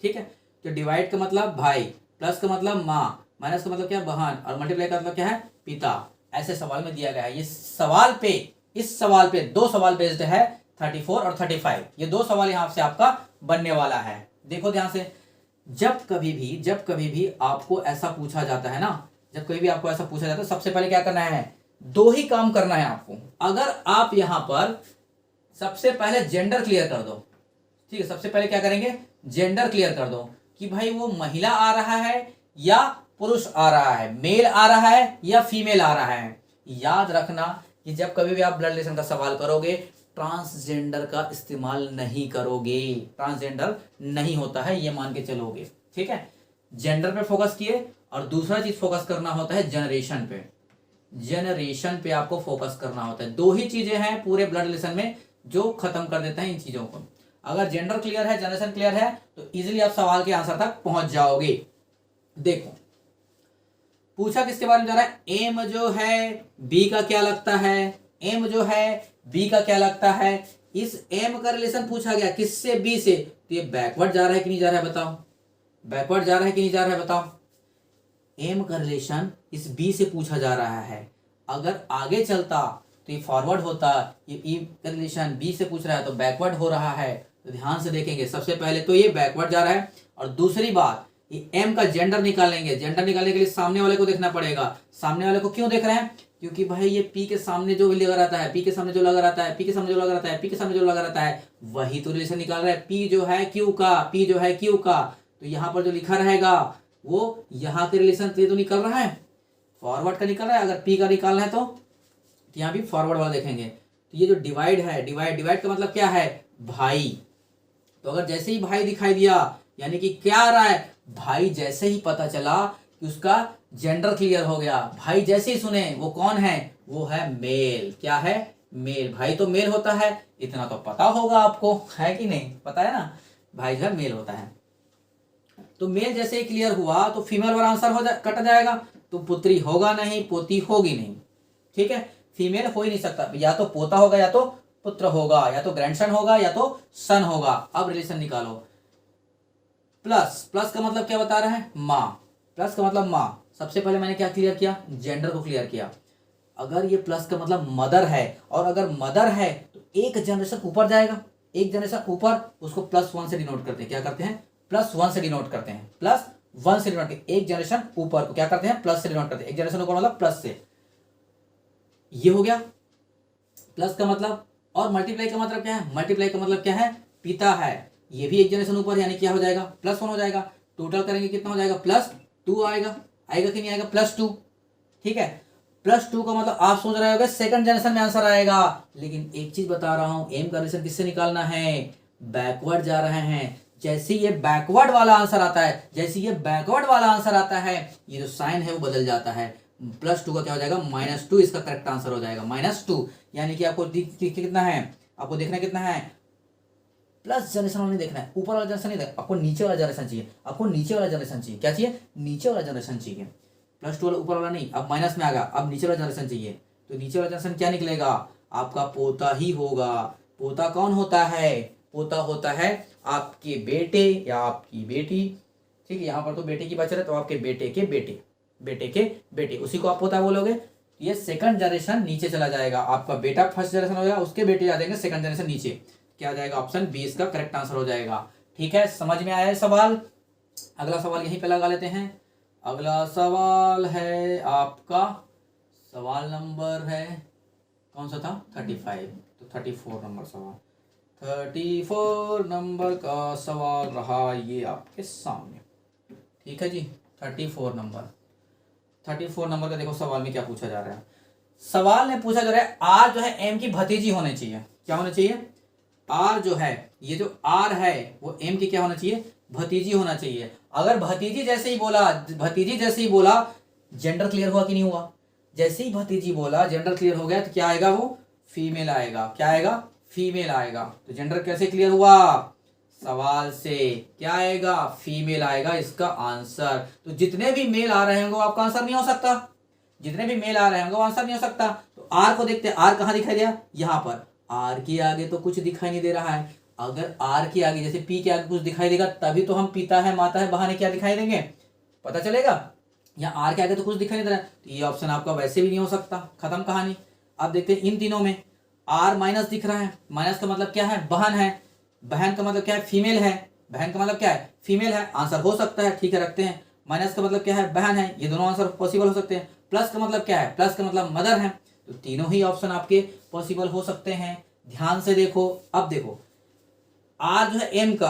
ठीक है। तो डिवाइड का मतलब भाई, प्लस का मतलब माँ, माइनस का मतलब क्या, बहन, और मल्टीप्लाई का मतलब क्या है, पिता। ऐसे सवाल में दिया गया है। ये सवाल पे, इस सवाल पे दो सवाल बेस्ड है, 34 और 35। ये दो सवाल यहाँ से आपका बनने वाला है। देखो ध्यान से, जब कभी भी आपको ऐसा पूछा जाता है ना, जब कभी भी आपको ऐसा पूछा जाता है, सबसे पहले क्या करना है, दो ही काम करना है आपको। अगर आप यहां पर सबसे पहले जेंडर क्लियर कर दो, ठीक है, सबसे पहले क्या करेंगे, जेंडर क्लियर कर दो कि भाई वो महिला आ रहा है या पुरुष आ रहा है, मेल आ रहा है या फीमेल आ रहा है। याद रखना कि जब कभी भी आप ब्लड रिलेशन का सवाल करोगे, ट्रांसजेंडर का इस्तेमाल नहीं करोगे, ट्रांसजेंडर नहीं होता है, ये मान के चलोगे, ठीक है। जेंडर पे फोकस किए, और दूसरा चीज फोकस करना होता है जनरेशन पे। जनरेशन पे आपको फोकस करना होता है। दो ही चीजें हैं पूरे ब्लड रिलेशन में जो खत्म कर देते हैं इन चीजों को। अगर जेंडर क्लियर है, जनरेशन क्लियर है, तो इजीली आप सवाल के आंसर तक पहुंच जाओगे। देखो पूछा किसके बारे में जा रहा है, एम जो है बी का क्या लगता है, एम जो है बी का क्या लगता है। इस एम का रिलेशन पूछा गया किससे, बी से, तो ये बैकवर्ड जा रहा है कि नहीं जा रहा है बताओ, बैकवर्ड जा रहा है कि नहीं जा रहा है बताओ। एम का रिलेशन इस बी से पूछा जा रहा है, अगर आगे चलता तो ये फॉरवर्ड होता, ये ई का रिलेशन बी से पूछ रहा है तो बैकवर्ड हो रहा है। तो ध्यान से देखेंगे, सबसे पहले तो ये बैकवर्ड जा रहा है, और दूसरी बात ये एम का जेंडर निकालेंगे। जेंडर निकालने के लिए सामने वाले को देखना पड़ेगा। सामने वाले को क्यों देख रहे हैं, क्योंकि भाई ये पी के सामने जो भी लगा रहता है, पी के सामने जो लगा रहता है, पी के सामने जो लगा रहता है, पी के सामने जो लगा रहता है, वही तो रिलेशन निकाल रहा है। पी जो है क्यू का, पी जो है क्यू का, तो यहाँ पर जो लिखा रहेगा वो यहाँ के रिलेशन से तो निकल रहा है, फॉरवर्ड का निकल रहा है। अगर पी का निकालना है तो यहाँ भी फॉरवर्ड वाला देखेंगे। तो ये जो डिवाइड है, डिवाइड का मतलब क्या है, भाई। तो अगर जैसे ही भाई दिखाई दिया यानी कि क्या आ रहा है, भाई जैसे ही पता चला कि उसका जेंडर क्लियर हो गया, भाई जैसे ही सुने वो कौन है, वो है मेल। क्या है, मेल। भाई तो मेल होता है, इतना तो पता होगा आपको, है कि नहीं, पता है ना, भाई जो है मेल होता है। तो मेल जैसे ही क्लियर हुआ तो फीमेल वाला आंसर कट जाएगा, तो पुत्री होगा नहीं, पोती होगी नहीं, ठीक है। फीमेल हो ही नहीं सकता, या तो पोता होगा या तो पुत्र होगा, या तो ग्रैंडसन होगा या तो सन होगा। अब रिलेशन निकालो। प्लस का मतलब क्या बता रहा है, माँ। प्लस का मतलब माँ। सबसे पहले मैंने क्या क्लियर किया, जेंडर को क्लियर किया। अगर ये प्लस का मतलब मदर है, और अगर मदर है तो एक जनरेशन ऊपर जाएगा, एक जनरेशन ऊपर, उसको +1 से डिनोट करते हैं। क्या करते हैं, +1 से डिनोट करते हैं, +1 से डिनोट। एक जनरेशन ऊपर को क्या करते हैं, प्लस से डिनोट करते हैं। एक जनरेशन ऊपर मतलब प्लस से। ये हो गया प्लस का मतलब। और मल्टीप्लाई का मतलब क्या है, मल्टीप्लाई का मतलब क्या है, पिता है, ये भी एक जनरेशन ऊपर, यानी क्या हो जाएगा, +1 हो जाएगा। टोटल करेंगे कितना हो जाएगा, +2 आएगा, आएगा कि नहीं आएगा, +2, ठीक है। +2 का मतलब आप सोच रहे होगे सेकंड जनरेशन में आंसर आएगा, लेकिन एक चीज बता रहा हूं, एम का रिलेशन किससे निकालना है, बैकवर्ड जा रहे हैं। जैसे ये बैकवर्ड वाला आंसर आता है, जैसे ये बैकवर्ड वाला आंसर आता है, ये जो साइन है वो बदल जाता है। +2 का क्या हो जाएगा, -2 इसका करेक्ट आंसर हो जाएगा, -2। यानी कि आपको कितना है, आपको देखना कितना है, प्लस जनरेशन नहीं देखना है, ऊपर वाला जनरेशन नहीं देखना, आपको नीचे वाला जनरेशन चाहिए, आपको नीचे वाला जनरेशन चाहिए। क्या चाहिए, नीचे वाला जनरेशन चाहिए। +2 वाला ऊपर वाला नहीं, अब माइनस में आ गया, अब नीचे वाला जनरेशन चाहिए। तो नीचे वाला जनरेशन क्या निकलेगा, आपका पोता ही होगा। पोता कौन होता है, पोता होता है आपके बेटे या आपकी बेटी। ठीक है, यहाँ पर तो बेटे की बात चल रही है, तो आपके बेटे के बेटे, बेटे के बेटे, उसी को आप पोता बोलोगे। ये सेकंड जनरेशन नीचे चला जाएगा, आपका बेटा फर्स्ट जनरेशन हो जाएगा, उसके बेटे आ जाएंगे सेकंड जनरेशन नीचे। क्या आ जाएगा, ऑप्शन बी इसका करेक्ट आंसर हो जाएगा। ठीक है, समझ में आया है सवाल। अगला सवाल यहीं पे लगा लेते हैं। अगला सवाल है आपका, सवाल नंबर है कौन सा था, 35, तो 34 नंबर सवाल, 34 नंबर का सवाल रहा ये आपके सामने। ठीक है जी, 34 नंबर का देखो सवाल में क्या पूछा जा रहा है। सवाल में पूछा जा रहा है आर जो है एम की भतीजी होनी चाहिए। क्या होना चाहिए, आर जो है, ये जो आर है वो एम की क्या होना चाहिए, भतीजी होना चाहिए। अगर भतीजी जैसे ही बोला, जेंडर क्लियर हुआ कि नहीं हुआ, जैसे ही भतीजी बोला जेंडर क्लियर हो गया, तो क्या आएगा, वो फीमेल आएगा। क्या आएगा, फीमेल आएगा। तो जेंडर कैसे क्लियर हुआ, सवाल से क्या आएगा, फीमेल आएगा इसका आंसर। तो जितने भी मेल आ रहे होंगे वो आपका आंसर नहीं हो सकता, जितने भी मेल आ रहे होंगे वो आंसर नहीं हो सकता। तो आर को देखते हैं, आर कहाँ दिखाई दिया, यहाँ पर। आर के आगे तो कुछ दिखाई नहीं दे रहा है। अगर आर के आगे जैसे पी के आगे कुछ दिखाई देगा तभी तो हम पिता है माता है बहाने क्या दिखाई देंगे, पता चलेगा। यहाँ आर के आगे तो कुछ दिखाई नहीं दे रहा है, तो ये ऑप्शन आपका वैसे भी नहीं हो सकता, खत्म कहानी। अब देखते हैं इन तीनों में आर माइनस दिख रहा है, माइनस का मतलब क्या है, बहन है, बहन का मतलब क्या है, फीमेल है, बहन का मतलब क्या है, फीमेल है, आंसर हो सकता है। ठीक है, रखते हैं। माइनस का मतलब क्या है, बहन है, ये दोनों आंसर पॉसिबल हो सकते हैं। प्लस का मतलब क्या है, प्लस का मतलब मदर है, तो तीनों ही ऑप्शन आपके पॉसिबल हो सकते हैं। ध्यान से देखो, अब देखो आर जो है एम का,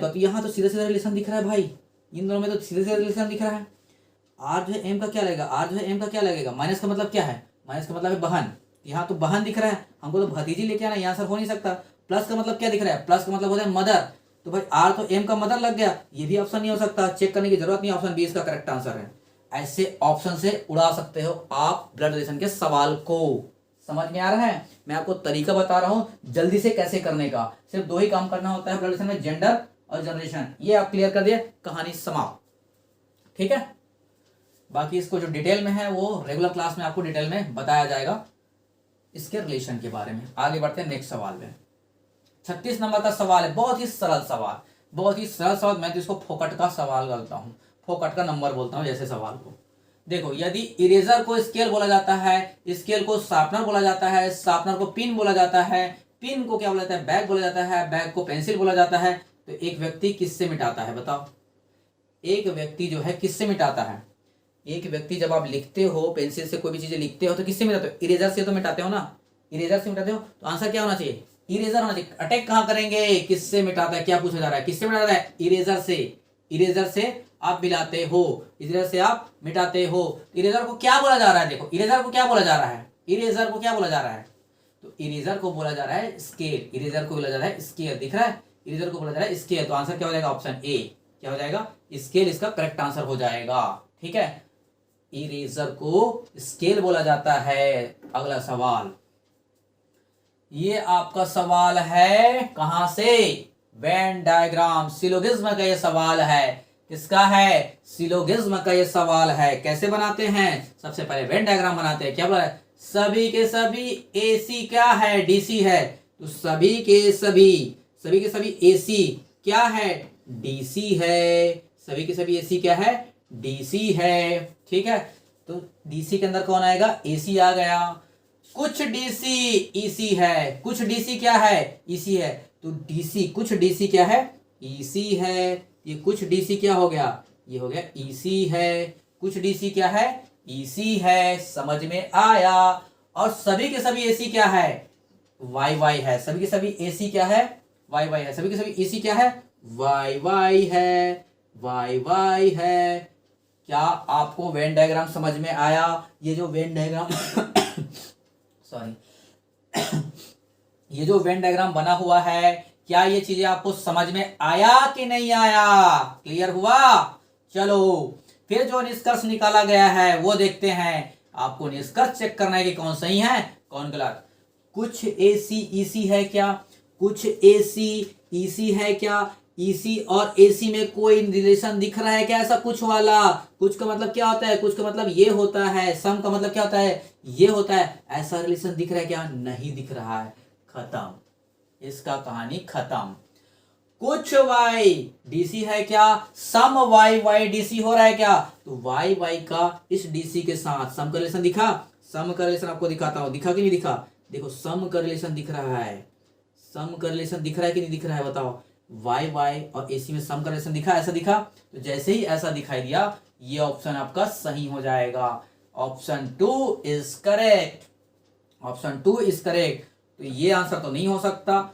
तो यहाँ तो सीधा सीधा रिलेशन दिख रहा है भाई, इन दोनों में तो सीधे सीधे रिलेशन दिख रहा है। आर जो है एम का क्या लगेगा, माइनस का मतलब क्या है, माइनस का मतलब है बहन, यहाँ तो बहन दिख रहा है, हमको तो भतीजी लेके आना, ये आंसर हो नहीं सकता। प्लस का मतलब क्या दिख रहा है, प्लस का मतलब होता है मदर, तो भाई आर तो एम का मदर लग गया, ये भी ऑप्शन नहीं हो सकता, चेक करने की जरूरत नहीं, ऑप्शन बी इसका करेक्ट आंसर है। ऐसे ऑप्शन से उड़ा सकते हो आप ब्लड रिलेशन के सवाल को। समझ में आ रहा है, मैं आपको तरीका बता रहा हूं जल्दी से कैसे करने का। सिर्फ 2 ही काम करना होता है ब्लड रिलेशन में, जेंडर और जनरेशन। ये आप क्लियर कर दिए, कहानी समाप्त। ठीक है, बाकी इसको जो डिटेल में है वो रेगुलर क्लास में आपको डिटेल में बताया जाएगा इसके रिलेशन के बारे में। आगे बढ़ते हैं नेक्स्ट सवाल में। 36 नंबर का सवाल है, बहुत ही सरल सवाल, बहुत ही सरल सवाल। मैं तो इसको फोकट का सवाल बोलता हूँ, फोकट का नंबर बोलता हूँ जैसे सवाल को। देखो, यदि इरेजर को स्केल बोला जाता है, स्केल को शार्पनर बोला जाता है, शार्पनर को पिन बोला जाता है, पिन को क्या बोला जाता है, बैग बोला जाता है, बैग को पेंसिल बोला जाता है, तो एक व्यक्ति किससे मिटाता है, बताओ। एक व्यक्ति जो है किससे मिटाता है, एक व्यक्ति जब आप लिखते हो पेंसिल से कोई भी चीजें लिखते हो तो किससे मिटाते हो, इरेजर से तो मिटाते हो ना, इरेजर से मिटाते हो। तो आंसर क्या होना चाहिए, इरेजर होना चाहिए। अटैक कहाँ करेंगे, किससे मिटाता है, क्या पूछा जा रहा है, किससे मिटाता है, इरेजर से। इरेजर से आप मिलाते हो, इरेजर से आप मिटाते हो। इरेजर को क्या बोला जा रहा है, देखो इरेजर को क्या बोला जा रहा है, इरेजर को क्या बोला जा रहा है, तो इरेजर को बोला जा रहा है स्केल, इरेजर को बोला जा रहा है स्केल, दिख रहा है, इरेजर को बोला जा रहा है स्केल। तो आंसर क्या हो जाएगा, ऑप्शन ए क्या हो जाएगा, स्केल इसका करेक्ट आंसर हो जाएगा। ठीक है, इरेजर को स्केल बोला जाता है। अगला सवाल, ये आपका सवाल है कहां से, वेन डायग्राम, सिलोगिज्म का ये सवाल है, किसका है, सिलोगिज्म का ये सवाल है। कैसे बनाते हैं, सबसे पहले वेन डायग्राम बनाते हैं। क्या बोला है, सभी के सभी एसी क्या है, डीसी है, तो सभी के सभी एसी क्या है, डीसी है, सभी के सभी एसी क्या है, डीसी है। ठीक है, तो डीसी के अंदर कौन आएगा, एसी आ गया। कुछ डीसी ईसी है, कुछ डीसी क्या है, ईसी है, तो डीसी कुछ डीसी क्या है, ईसी है। ये कुछ डीसी क्या हो गया, ये हो गया ईसी है, कुछ डीसी क्या है, ईसी है। समझ में आया। और सभी के सभी एसी क्या है, वाई वाई है, सभी के सभी एसी क्या है, वाई वाई है, सभी के सभी एसी क्या है, वाई वाई है, वाई वाई है। क्या आपको वेन डायग्राम समझ में आया? ये जो वेन डायग्राम सॉरी ये जो वेन डायग्राम बना हुआ है, क्या ये चीजें आपको समझ में आया कि नहीं आया? क्लियर हुआ? चलो फिर जो निष्कर्ष निकाला गया है वो देखते हैं। आपको निष्कर्ष चेक करना है कि कौन सही है कौन गलत। कुछ एसी ईसी है क्या? कुछ एसी ईसी है क्या? ईसी और एसी में कोई रिलेशन दिख रहा है क्या? ऐसा कुछ वाला, कुछ का मतलब क्या होता है? कुछ का मतलब ये होता है, सम का मतलब क्या होता है? ये होता है। ऐसा रिलेशन दिख रहा है क्या? नहीं दिख रहा है। खत्म, इसका कहानी खत्म। कुछ वाई डीसी है क्या? सम वाई वाई डीसी हो रहा है क्या? तो वाई वाई का इस डीसी के साथ सम का रिलेशन दिखा? सम का रिलेशन आपको दिखाता हूं, दिखा कि नहीं दिखा? देखो सम का रिलेशन दिख रहा है। सम का रिलेशन दिख रहा है कि नहीं दिख रहा है? बताओ। वाई वाई और एसी में सम का रिलेशन दिखा? ऐसा दिखा? तो जैसे ही ऐसा दिखाई दिया, ये ऑप्शन आपका सही हो जाएगा। Option 2 is correct. Option 2 is correct. तो ये आंसर तो नहीं हो सकता,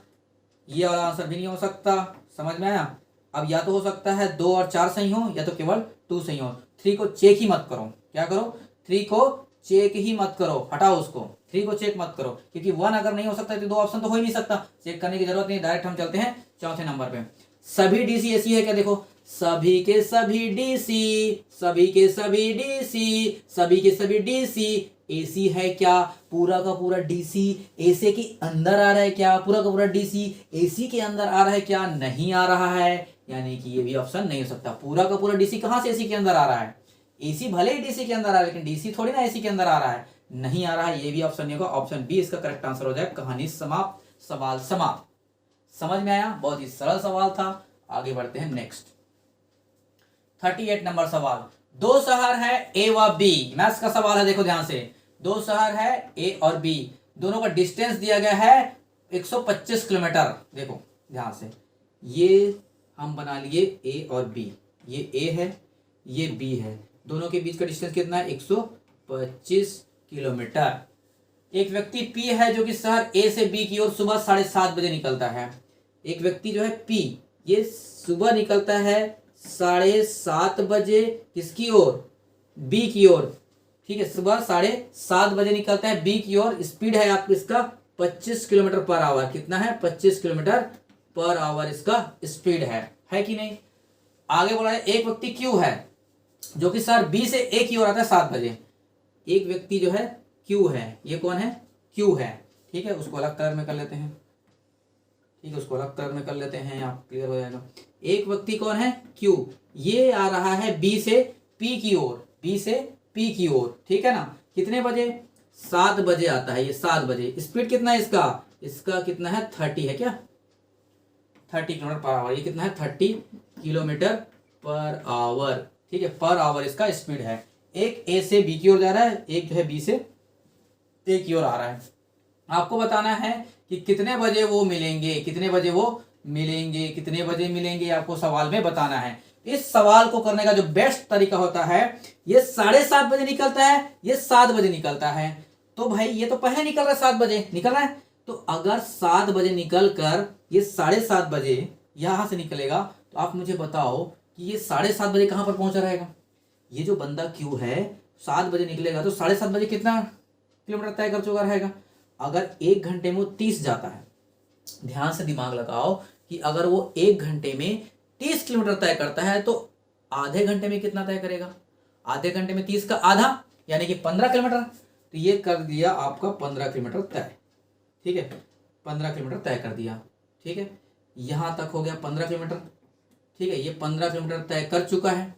ये वाला आंसर भी नहीं हो सकता। समझ में आया? अब या तो हो सकता है 2 और 4 सही हो, या तो केवल 2 सही हो। 3 को चेक ही मत करो। क्या करो? 3 को चेक ही मत करो, हटाओ उसको। 3 को चेक मत करो, क्योंकि 1 अगर नहीं हो सकता तो 2 ऑप्शन तो हो ही नहीं सकता। चेक करने की जरूरत नहीं, डायरेक्ट हम चलते हैं चौथे नंबर पे। सभी डीसी एसी है क्या? देखो, सभी के सभी डीसी, सभी के सभी डीसी, सभी के सभी डीसी एसी है क्या? पूरा का पूरा डीसी एसी के अंदर आ रहा है क्या? पूरा का पूरा डीसी एसी के अंदर आ रहा है क्या? नहीं आ रहा है, यानी कि ये भी ऑप्शन नहीं हो सकता। पूरा का पूरा डीसी कहां से एसी के अंदर आ रहा है? एसी भले ही डीसी के अंदर आ रहा है, लेकिन डीसी थोड़ी ना एसी के अंदर आ रहा है। नहीं आ रहा है, ये भी ऑप्शन नहीं होगा। ऑप्शन बी इसका करेक्ट आंसर हो जाए। कहानी समाप्त, सवाल समाप्त। समझ में आया? बहुत ही सरल सवाल था। आगे बढ़ते हैं नेक्स्ट। 38 नंबर सवाल। दो शहर है ए व बी। मैथ्स का सवाल है, देखो ध्यान से। दो शहर है ए और बी, दोनों का डिस्टेंस दिया गया है 125 किलोमीटर। देखो ध्यान से, ये हम बना लिए ए और बी। ये ए है, ये बी है। दोनों के बीच का डिस्टेंस कितना है? 125 किलोमीटर। एक व्यक्ति पी है जो कि शहर ए से बी की ओर सुबह 7:30 बजे निकलता है। एक व्यक्ति जो है पी, ये सुबह निकलता है 7:30 बजे किसकी ओर? बी की ओर। ठीक है, सुबह 7:30 बजे निकलता है बी की ओर। स्पीड है आपको इसका 25 किलोमीटर पर आवर। कितना है? 25 किलोमीटर पर आवर इसका स्पीड है कि नहीं? आगे बोला है एक व्यक्ति क्यू है जो कि सर बी से ए की ओर आता है 7 बजे। एक व्यक्ति जो है क्यू है, ये कौन है? क्यू है। ठीक है, उसको अलग कलर में कर लेते हैं। ठीक है, उसको अलग कलर में कर लेते हैं, आप क्लियर हो जाएगा। एक व्यक्ति कौन है? क्यू। ये आ रहा है बी से पी की ओर, बी से पी की ओर। ठीक है ना? कितने बजे? 7 बजे आता है ये, 7 बजे। स्पीड कितना है इसका? इसका कितना है? 30 है क्या? 30 किलोमीटर पर आवर। ये कितना है? 30 किलोमीटर पर आवर। ठीक है, पर आवर इसका स्पीड है। एक ए से बी की ओर जा रहा है, एक जो है बी से ए की ओर आ रहा है। आपको बताना है कि कितने बजे वो मिलेंगे, कितने बजे वो मिलेंगे, कितने बजे मिलेंगे, आपको सवाल में बताना है। इस सवाल को करने का जो बेस्ट तरीका होता है, ये 7:30 बजे निकलता है, ये 7 बजे निकलता है। तो भाई ये तो पहले निकल रहा है, 7 बजे निकल रहा है। तो अगर 7 बजे निकल कर ये 7:30 बजे यहां से निकलेगा, तो आप मुझे बताओ कि ये 7:30 बजे कहां पर पहुंचा रहेगा? ये जो बंदा क्यू है 7 बजे निकलेगा, तो 7:30 बजे कितना किलोमीटर तय कर चुका रहेगा? अगर 1 घंटे में वो 30 जाता है, ध्यान से दिमाग लगाओ कि अगर वो 1 घंटे में 30 किलोमीटर तय करता है, तो आधे घंटे में कितना तय करेगा? आधे घंटे में 30 का आधा, यानी कि 15 किलोमीटर। तो ये कर दिया आपका 15 किलोमीटर तय। ठीक है, 15 किलोमीटर तय कर दिया। ठीक है, यहां तक हो गया 15 किलोमीटर। ठीक है, ये 15 किलोमीटर तय कर चुका है।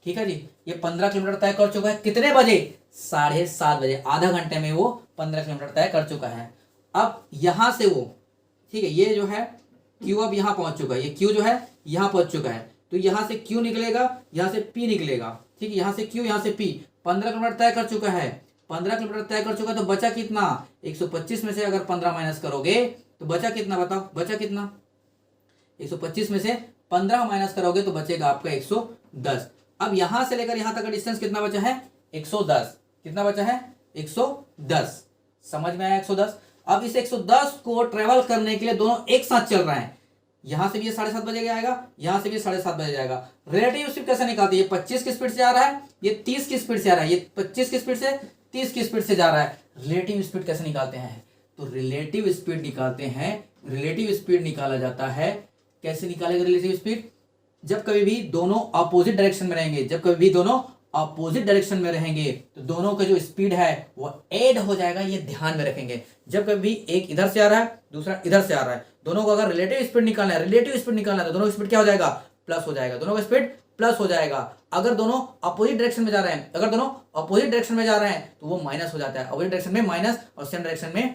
ठीक है जी, ये 15 किलोमीटर तय कर चुका है। कितने बजे? 7:30 बजे। आधा घंटे में वो 15 किलोमीटर तय कर चुका है। अब यहां से वो, ठीक है, ये जो है क्यू अब यहां पहुंच चुका है। ये क्यू जो है यहां पहुंच चुका है। तो यहां से क्यू निकलेगा, यहां से पी निकलेगा। ठीक है, यहां से क्यू, यहां से पी। 15 किलोमीटर तय कर चुका है। 15 किलोमीटर तय कर चुका है, तो बचा कितना? 125 में से अगर 15 माइनस करोगे तो बचा कितना? बताओ, बचा कितना? 125 में से 15 माइनस करोगे तो बचेगा आपका 110। अब यहां से लेकर यहां तक का डिस्टेंस कितना बचा है? 110। कितना बचा है? 110। समझ में आया? 110। अब इस 110 को ट्रेवल करने के लिए दोनों एक साथ चल रहे हैं। यहां से भी ये 7:30 बजे आएगा, यहां से भी 7:30 बजे जाएगा। रिलेटिव स्पीड कैसे निकालते हैं? ये 25 की स्पीड से जा रहा है, ये 30 की स्पीड से आ रहा है, ये 25 की स्पीड से 30 की स्पीड से जा रहा है। रिलेटिव स्पीड कैसे निकालते हैं? तो रिलेटिव स्पीड निकालते हैं, रिलेटिव स्पीड निकाला जाता है। कैसे निकालेगा रिलेटिव स्पीड? जब कभी भी दोनों अपोजिट डायरेक्शन में रहेंगे, जब कभी भी दोनों अपोजिट डायरेक्शन में रहेंगे तो दोनों का जो स्पीड है वो ऐड हो जाएगा, ये ध्यान में रखेंगे। जब कभी एक इधर से आ रहा है, दूसरा इधर से आ रहा है, दोनों को अगर रिलेटिव स्पीड निकालना है, रिलेटिव स्पीड निकालना है, तो दोनों का स्पीड क्या हो जाएगा? प्लस हो जाएगा, दोनों का स्पीड प्लस हो जाएगा। अगर दोनों अपोजिट डायरेक्शन में जा रहे हैं, अगर दोनों अपोजिट डायरेक्शन में जा रहे हैं तो वो माइनस हो जाता है। अपोजिट डायरेक्शन में माइनस और सेम डायरेक्शन में,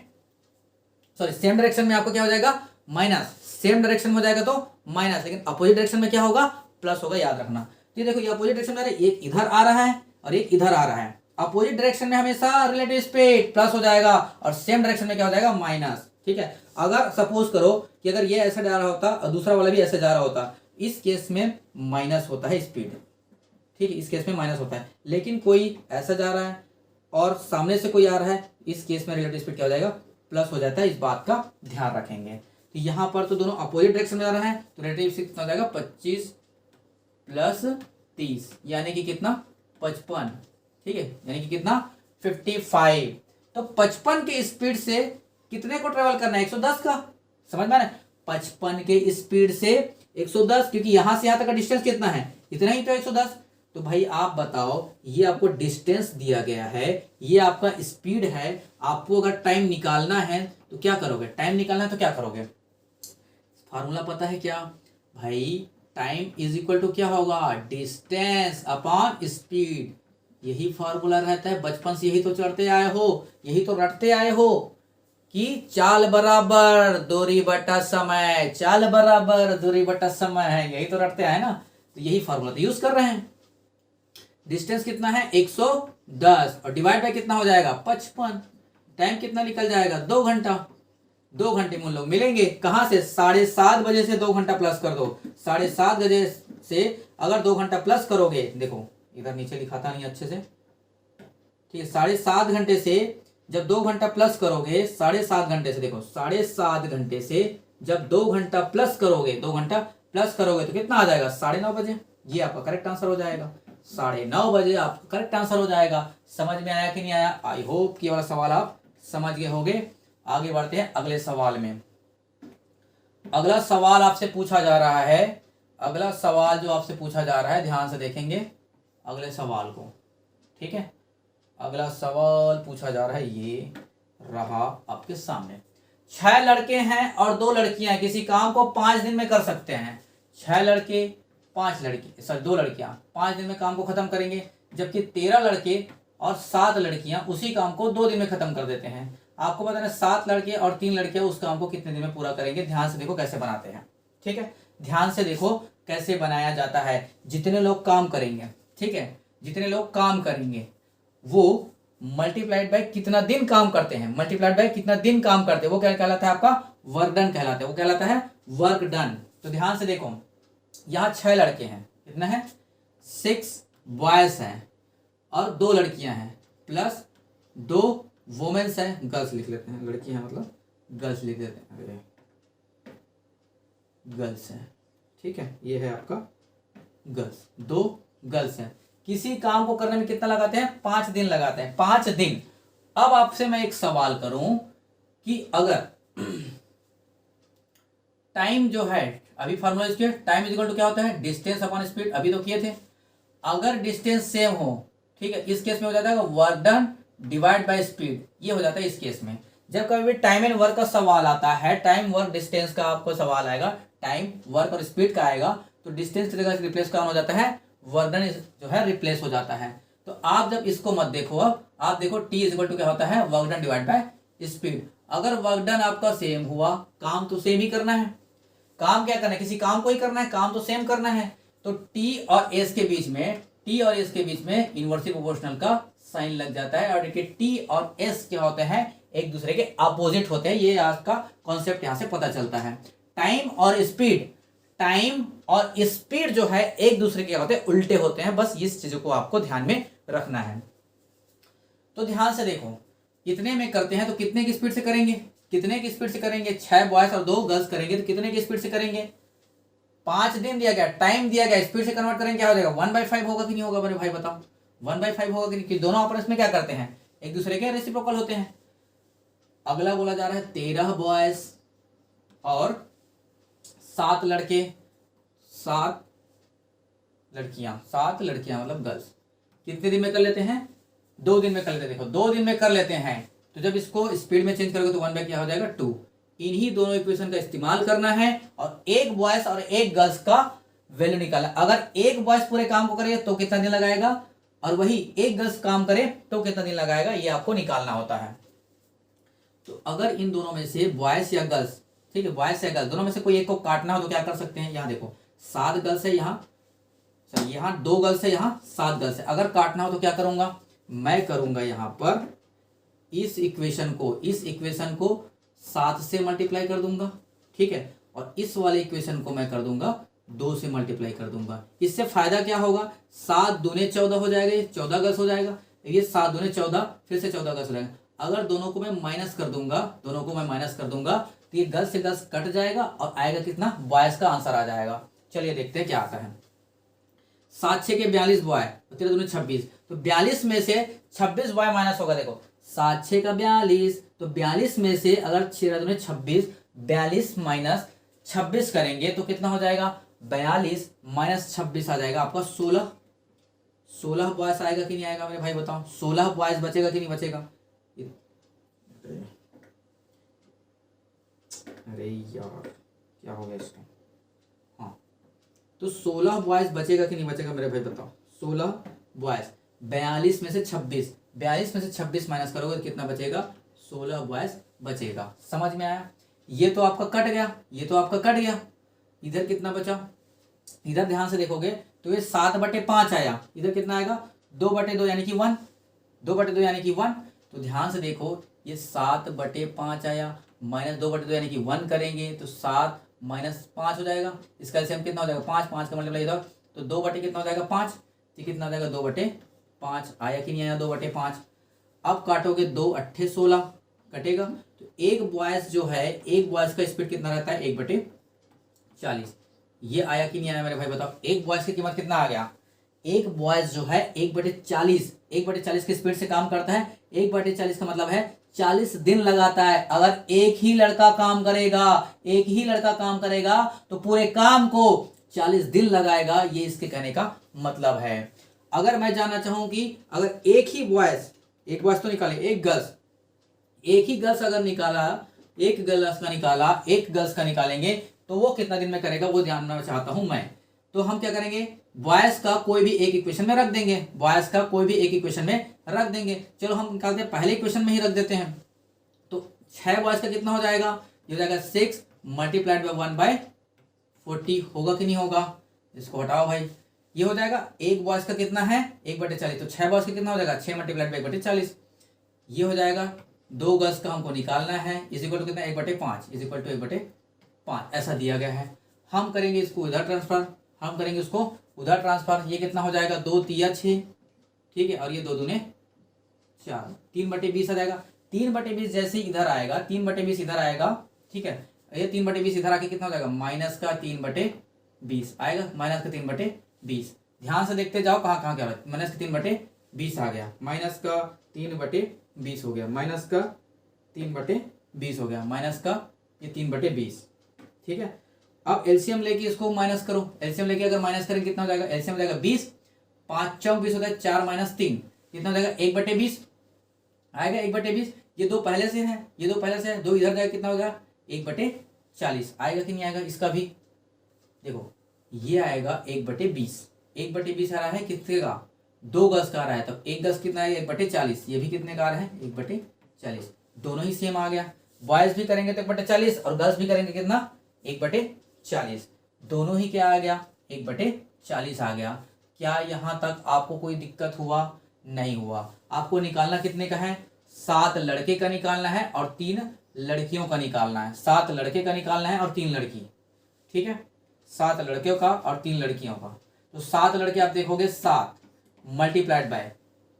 सॉरी सेम डायरेक्शन में आपको क्या हो जाएगा? माइनस। सेम डायरेक्शन में हो जाएगा तो माइनस, लेकिन अपोजिट डायरेक्शन में क्या होगा? प्लस होगा, याद रखना। तो देखो ये अपोजिट डायरेक्शन में एक इधर आ रहा है और एक इधर आ रहा है। अपोजिट डायरेक्शन में हमेशा रिलेटिव स्पीड प्लस हो जाएगा और सेम डायरेक्शन में क्या हो जाएगा? माइनस। ठीक है, अगर सपोज करो कि अगर ये ऐसा जा रहा होता और दूसरा वाला भी ऐसे जा रहा होता, इस केस में माइनस होता है स्पीड। ठीक है, इस केस में माइनस होता है, लेकिन कोई ऐसा जा रहा है और सामने से कोई आ रहा है, इस केस में रिलेटिव स्पीड क्या हो जाएगा? प्लस हो जाता है। इस बात का ध्यान रखेंगे। तो यहां पर तो दोनों अपोजिट डायरेक्शन में जा रहा है तो रिलेटिव स्पीड कितना हो जाएगा? 25 प्लस 30 यानी कि कितना? 55। ठीक है, यानी कि कितना? 55। तो 55 के स्पीड से कितने को ट्रेवल करना है? 110 का। समझ में आ रहा है? 55 के स्पीड से 110, क्योंकि यहां से यहां तक का डिस्टेंस कितना है? इतना ही तो 110। तो भाई आप बताओ, ये आपको डिस्टेंस दिया गया है, ये आपका स्पीड है, आपको अगर टाइम निकालना है तो क्या करोगे? टाइम निकालना है तो क्या करोगे? फार्मूला पता है क्या भाई? टाइम इज इक्वल टू क्या होगा? Distance upon speed. यही फार्मूला रहता है, बचपन से यही तो चढ़ते आए हो, यही तो रटते आए हो कि चाल बराबर दूरी बटा समय, चाल बराबर दूरी बटा समय है, यही तो रटते आए ना। तो यही फार्मूला तो यूज कर रहे हैं। डिस्टेंस कितना है? 110 और डिवाइड बाय कितना हो जाएगा? 55। टाइम कितना निकल जाएगा? 2 घंटा। 2 घंटे में लोग मिलेंगे कहां से? 7:30 बजे से 2 घंटा प्लस कर दो। 7:30 बजे से अगर 2 घंटा प्लस करोगे, देखो इधर नीचे लिखाता नहीं अच्छे से, ठीक है, 7:30 घंटे से जब 2 घंटा प्लस करोगे, 7:30 घंटे से, देखो 7:30 घंटे से जब 2 घंटा प्लस करोगे, 2 घंटा प्लस करोगे तो कितना आ जाएगा? 9:30 बजे। ये आपका करेक्ट आंसर हो जाएगा। 9:30 बजे आपका करेक्ट आंसर हो जाएगा। समझ में आया कि नहीं आया? आई होप कि ये वाला सवाल आप समझ गए होंगे। आगे बढ़ते हैं अगले सवाल में। अगला सवाल आपसे पूछा जा रहा है, अगला सवाल जो आपसे पूछा जा रहा है, ध्यान से देखेंगे अगले सवाल को। ठीक है, अगला सवाल पूछा जा रहा है, ये रहा आपके सामने। 6 लड़के हैं और 2 लड़कियां किसी काम को 5 दिन में कर सकते हैं। 6 लड़के 5 लड़की, सॉरी 2 लड़कियां 5 दिन में काम को खत्म करेंगे, जबकि 13 लड़के और 7 लड़कियां उसी काम को 2 दिन में खत्म कर देते हैं। आपको पता है 7 लड़के और 3 लड़कियां उस काम को कितने दिन में पूरा करेंगे? ध्यान से देखो कैसे बनाते हैं। ठीक है, ध्यान से देखो कैसे बनाया जाता है। जितने लोग काम करेंगे, ठीक है, जितने लोग काम करेंगे वो मल्टीप्लाइड बाय कितना दिन काम करते हैं, मल्टीप्लाइड बाय कितना दिन काम करते हैं, वो क्या कहलाता है? आपका वर्क डन कहलाता है, वो कहलाता है वर्क डन। तो ध्यान से देखो, यहाँ 6 लड़के हैं, कितना है? 6 बॉयज हैं और 2 लड़कियां हैं, प्लस 2 वुमेन्स हैं, गर्ल्स लिख लेते हैं, लड़की है मतलब गर्ल्स लिख देते हैं, गर्ल्स हैं। ठीक है, ये है आपका गर्ल्स, 2 गर्ल्स हैं। किसी काम को करने में कितना लगाते हैं? 5 दिन लगाते हैं, 5 दिन। अब आपसे मैं एक सवाल करूं कि अगर टाइम जो है, अभी फॉर्मूला इसके टाइम इज इक्वल टू क्या होता है? डिस्टेंस अपॉन स्पीड, अभी तो किए थे। अगर डिस्टेंस सेम हो, ठीक है, इस केस में हो जाता है work done divide by speed, ये हो जाता है इस केस में। जब कभी भी टाइम एंड वर्क का सवाल आता है, टाइम वर्क डिस्टेंस का आपको सवाल आएगा, टाइम वर्क और स्पीड का आएगा, तो डिस्टेंस की जगह रिप्लेस कौन हो जाता है? वर्क डन जो है रिप्लेस हो जाता है। तो आप जब इसको मत देखो, अब आप देखो टी इज इक्वल टू क्या होता है? Work done divide by speed. अगर वर्क डन आपका सेम हुआ, काम तो सेम ही करना है, काम क्या करना है? किसी काम को ही करना है, काम तो सेम करना है। तो टी और एस के बीच में, टी और एस के बीच में इनवर्सली प्रोपोर्शनल का साइन लग जाता है। और देखिए टी और एस क्या होते हैं? एक दूसरे के अपोजिट होते हैं। ये आपका कॉन्सेप्ट यहां से पता चलता है। टाइम और स्पीड, टाइम और स्पीड जो है एक दूसरे के होते हैं, उल्टे होते हैं। बस इस चीजों को आपको ध्यान में रखना है। तो ध्यान से देखो, कितने में करते हैं तो कितने की स्पीड से करेंगे? कितने की स्पीड से करेंगे? 6 बॉयज और 2 गर्ल्स करेंगे तो कितने की स्पीड से करेंगे? 5 दिन दिया गया, टाइम दिया गया, स्पीड से कन्वर्ट करेंगे क्या हो जाएगा 1/5 होगा कि नहीं होगा मेरे भाई बताओ, 1/5 होगा कि नहीं, कि दोनों आपस में क्या करते हैं एक दूसरे के रेसिप्रोकल होते हैं। अगला बोला जा रहा है 13 बॉयज और 7 लड़के, 7 लड़कियां, 7 लड़कियां मतलब गर्ल्स, कितने दिन में कर लेते हैं 2 दिन में कर लेते हैं। देखो 2 दिन में कर लेते हैं, तो जब इसको स्पीड में चेंज करोगे तो 1 बाय क्या हो जाएगा 2। इन्हीं दोनों इक्वेशन का इस्तेमाल करना है और एक बॉयज और एक गर्ल्स का वैल्यू निकालना। अगर एक बॉयज पूरे काम को करे तो कितना दिन लगाएगा और वही एक गर्ल्स काम करे तो कितना दिन लगाएगा, ये आपको निकालना होता है। तो अगर इन दोनों में से बॉयज या गर्ल्स, ठीक है बॉयज या गर्ल्स दोनों में से कोई एक को काटना हो तो क्या कर सकते हैं, यहाँ देखो 7 गर्ल्स है, यहाँ 2 गर्ल्स है, यहाँ 7 गर्ल्स है। अगर काटना हो तो क्या करूंगा, मैं करूंगा यहाँ पर इस इक्वेशन को 7 से मल्टीप्लाई कर दूंगा, ठीक है, और इस वाले इक्वेशन को मैं कर दूंगा 2 से मल्टीप्लाई कर दूंगा। इससे फायदा क्या होगा, 7 दूने 14 हो जाएगा, ये 14 गर्ल्स हो जाएगा, ये 7 दूने 14 फिर से 14 गर्ल्स हो जाएगा। अगर दोनों को मैं माइनस कर दूंगा तो ये गर्ल्स से गर्ल्स कट जाएगा और आएगा कितना, बॉयज का आंसर आ जाएगा। चलिए देखते हैं क्या आता है। 7 6 के 42 बॉय, 13 दूने 26, तो 42 में से 26 बॉय माइनस होगा। देखो 7 6 का 42, तो 42 में से अगर 6 दूने 26, 42 माइनस 26 करेंगे तो कितना हो जाएगा, 42 माइनस 26 आ जाएगा आपका 16 बॉयज आएगा कि नहीं आएगा मेरे भाई बताओ, 16 बॉयज बचेगा कि नहीं बचेगा। अरे यार क्या हो गया इसको, हाँ तो 16 बॉयज बचेगा कि नहीं बचेगा मेरे भाई बताओ, 16 बॉयज, 42 में से 26 माइनस करोगे तो कितना बचेगा, 16 बॉयज बचेगा। समझ में आया, ये तो आपका कट गया, इधर कितना बचा, इधर ध्यान से देखोगे तो ये 7/5 आया, इधर कितना आएगा 2/2 यानी कि 1, 2/2 यानी कि 1। तो ध्यान से देखो ये 7/5 आया, माइनस 2/2 यानी कि 1 करेंगे तो 7 माइनस 5 हो जाएगा। इसका एलसीएम कितना हो जाएगा 5 का मल्टीप्लाई इधर, तो 2 कितना हो जाएगा 5, तो कितना हो जाएगा 2/5 आया कि नहीं आया 2/5। अब काटोगे 2 8 16 कटेगा, तो एक बॉयज जो है, एक बॉयज का स्पीड कितना रहता है 1/40। ये आया कि नहीं आया मेरे भाई बताओ, एक बॉयज की कीमत कितना आ गया, एक बॉयज जो है 1/40 की स्पीड से काम करता है। 1/40 का मतलब है 40 दिन लगाता है। अगर एक ही लड़का काम करेगा तो पूरे काम को 40 दिन लगाएगा, ये इसके कहने का मतलब है। अगर मैं जानना चाहूं कि अगर एक बॉयज तो निकाले, एक गर्ल्स अगर निकाला, एक गर्ल्स का निकालेंगे तो वो कितना दिन में करेगा वो जानना चाहता हूं मैं। तो हम क्या करेंगे, बॉयज का कोई भी एक इक्वेशन में रख देंगे, चलो हम निकालते हैं पहले इक्वेशन में ही रख देते हैं। तो 6 बॉयज का कितना हो जाएगा, ये हो जाएगा 6 मल्टीप्लाइड बाय 1/40 होगा कि नहीं होगा, इसको हटाओ भाई, ये हो जाएगा। एक बॉयज का कितना है 1/40, तो 6 बॉयज का कितना हो जाएगा 6 मल्टीप्लाइड बाय 1/40, ये हो जाएगा। 2 गर्ल्स का हमको निकालना है, इज इक्वल टू कितना 1/5 ऐसा दिया गया है। हम करेंगे इसको उधर ट्रांसफर, ये कितना हो जाएगा 2 3 6, ठीक है, और ये 2 दूने 4, 3/20 आ जाएगा। 3/20 जैसे ही इधर आएगा, 3/20 इधर आएगा, ठीक है, ये 3/20 इधर आके कितना हो जाएगा -3/20 आएगा, -3/20। ध्यान से देखते जाओ कहाँ क्या हो रहा है, -3/20 आ गया, -3/20 हो गया, -3/20 हो गया, -3/20, ठीक है। अब एलसीएम लेके इसको माइनस करो, एलसीएम लेके अगर माइनस करेंगे कितना हो जाएगा, एलसीएम हो जाएगा 20, 5 4 20 होता है, 4 - 3 कितना हो जाएगा 1/20 आएगा, 1/20। ये 2 पहले से है, 2 इधर जाएगा, कितना होगा 1/40 आएगा कि नहीं आएगा। इसका भी देखो ये आएगा 1/20 आ रहा है, कितने का 2 गज का आ रहा है, तो एक गज कितना है 1/40, ये भी कितने का आ रहा है 1/40, दोनों ही सेम आ गया। बॉयज भी करेंगे तो 1/40 और गर्ल्स भी करेंगे कितना 1/40, दोनों ही क्या आ गया 1/40 आ गया। क्या यहाँ तक आपको कोई दिक्कत हुआ, नहीं हुआ। आपको निकालना कितने का है, 7 लड़के का निकालना है और 3 लड़कियों का निकालना है। 7 लड़के का निकालना है और 3 लड़की, ठीक है, 7 लड़कियों का और 3 लड़कियों का। तो 7 लड़के आप देखोगे 7 मल्टीप्लाइड बाय,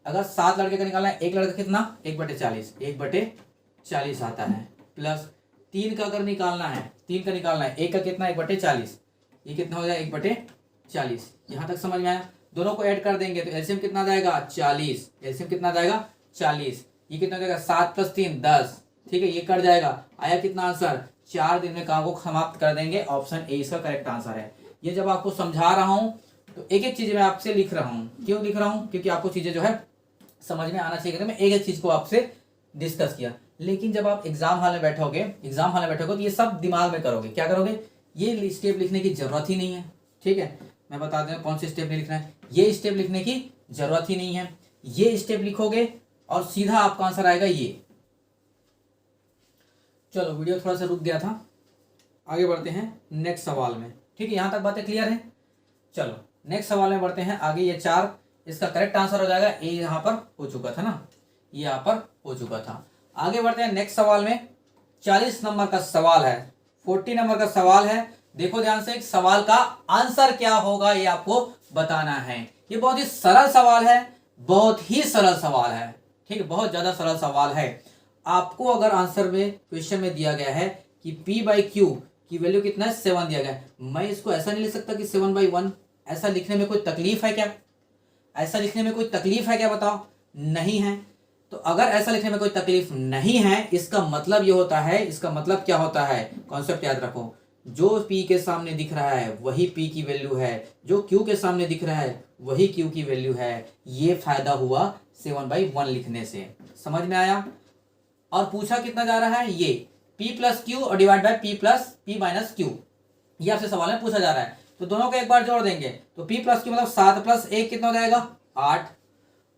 अगर 7 लड़के का निकालना है, एक लड़का कितना 1/40 आता है, प्लस 3 का अगर निकालना है, 3 का निकालना है, एक का कितना 1/40, ये कितना हो जाएगा 1/40। यहाँ तक समझ में आया। दोनों को ऐड कर देंगे तो एलसीएम कितना जाएगा 40, एलसीएम कितना जाएगा 40। ये कितना जाएगा 7 + 3 10, ठीक है, ये कट जाएगा। आया कितना आंसर, 4 दिन में काम को समाप्त कर देंगे। ऑप्शन ए इसका करेक्ट आंसर है। ये जब आपको समझा रहा हूं तो एक एक चीज मैं आपसे लिख रहा हूं। क्यों लिख रहा हूं, क्योंकि आपको चीजें जो है समझ में आना चाहिए। मैं एक एक चीज को आपसे डिस्कस किया। लेकिन जब आप एग्जाम हॉल में बैठोगे तो ये सब दिमाग में करोगे। क्या करोगे, ये स्टेप लिखने की जरूरत ही नहीं है, ठीक है। मैं बता दूं कौन से स्टेप नहीं लिखना है। ये स्टेप लिखने की जरूरत ही नहीं है। ये स्टेप लिखोगे और सीधा आपका आंसर आएगा ये। चलो वीडियो थोड़ा सा रुक गया था, आगे बढ़ते हैं नेक्स्ट सवाल में, ठीक है। यहां तक बातें क्लियर है। चलो नेक्स्ट सवाल में बढ़ते हैं आगे। ये 4 इसका करेक्ट आंसर हो जाएगा। ए यहां पर हो चुका था ना, ये यहां पर हो चुका था। आगे बढ़ते हैं नेक्स्ट सवाल में। 40 नंबर का सवाल है, 40 नंबर का सवाल है। देखो ध्यान से, एक सवाल का आंसर क्या होगा ये आपको बताना है। ये बहुत ही सरल सवाल है, बहुत ही सरल सवाल है, ठीक है, बहुत ज्यादा सरल सवाल है। आपको अगर आंसर में क्वेश्चन में दिया गया है कि P/Q की वैल्यू कितना है 7 दिया गया है, मैं इसको ऐसा नहीं लिख सकता कि 7/1। ऐसा लिखने में कोई तकलीफ है क्या, ऐसा लिखने में कोई तकलीफ है क्या, बताओ, नहीं है। तो अगर ऐसा लिखने में कोई तकलीफ नहीं है, इसका मतलब ये होता है, इसका मतलब क्या होता है, कॉन्सेप्ट याद रखो। जो P के सामने दिख रहा है वही P की वैल्यू है, जो Q के सामने दिख रहा है वही Q की वैल्यू है। ये फायदा हुआ 7/1 लिखने से, समझ में आया। और पूछा कितना जा रहा है, ये P+Q और डिवाइड बाय P+P-Q, ये आपसे सवाल में पूछा जा रहा है। तो दोनों को एक बार जोड़ देंगे तो P+Q मतलब 7 + 1 कितना हो जाएगा 8,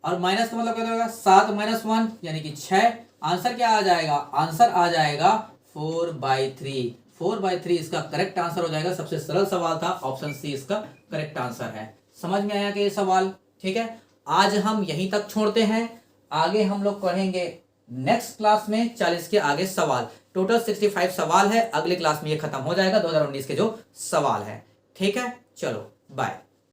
और माइनस का मतलब क्या होगा 7 - 1 यानी कि 6। आंसर क्या आ जाएगा, आंसर आ जाएगा 4/3। 4/3 इसका करेक्ट आंसर हो जाएगा। सबसे सरल सवाल था, ऑप्शन सी इसका करेक्ट आंसर है। समझ में आया कि ये सवाल, ठीक है। आज हम यहीं तक छोड़ते हैं, आगे हम लोग पढ़ेंगे नेक्स्ट क्लास में 40 के आगे सवाल। टोटल 65 सवाल है, अगले क्लास में ये खत्म हो जाएगा 2019 के जो सवाल है, ठीक है। चलो बाय।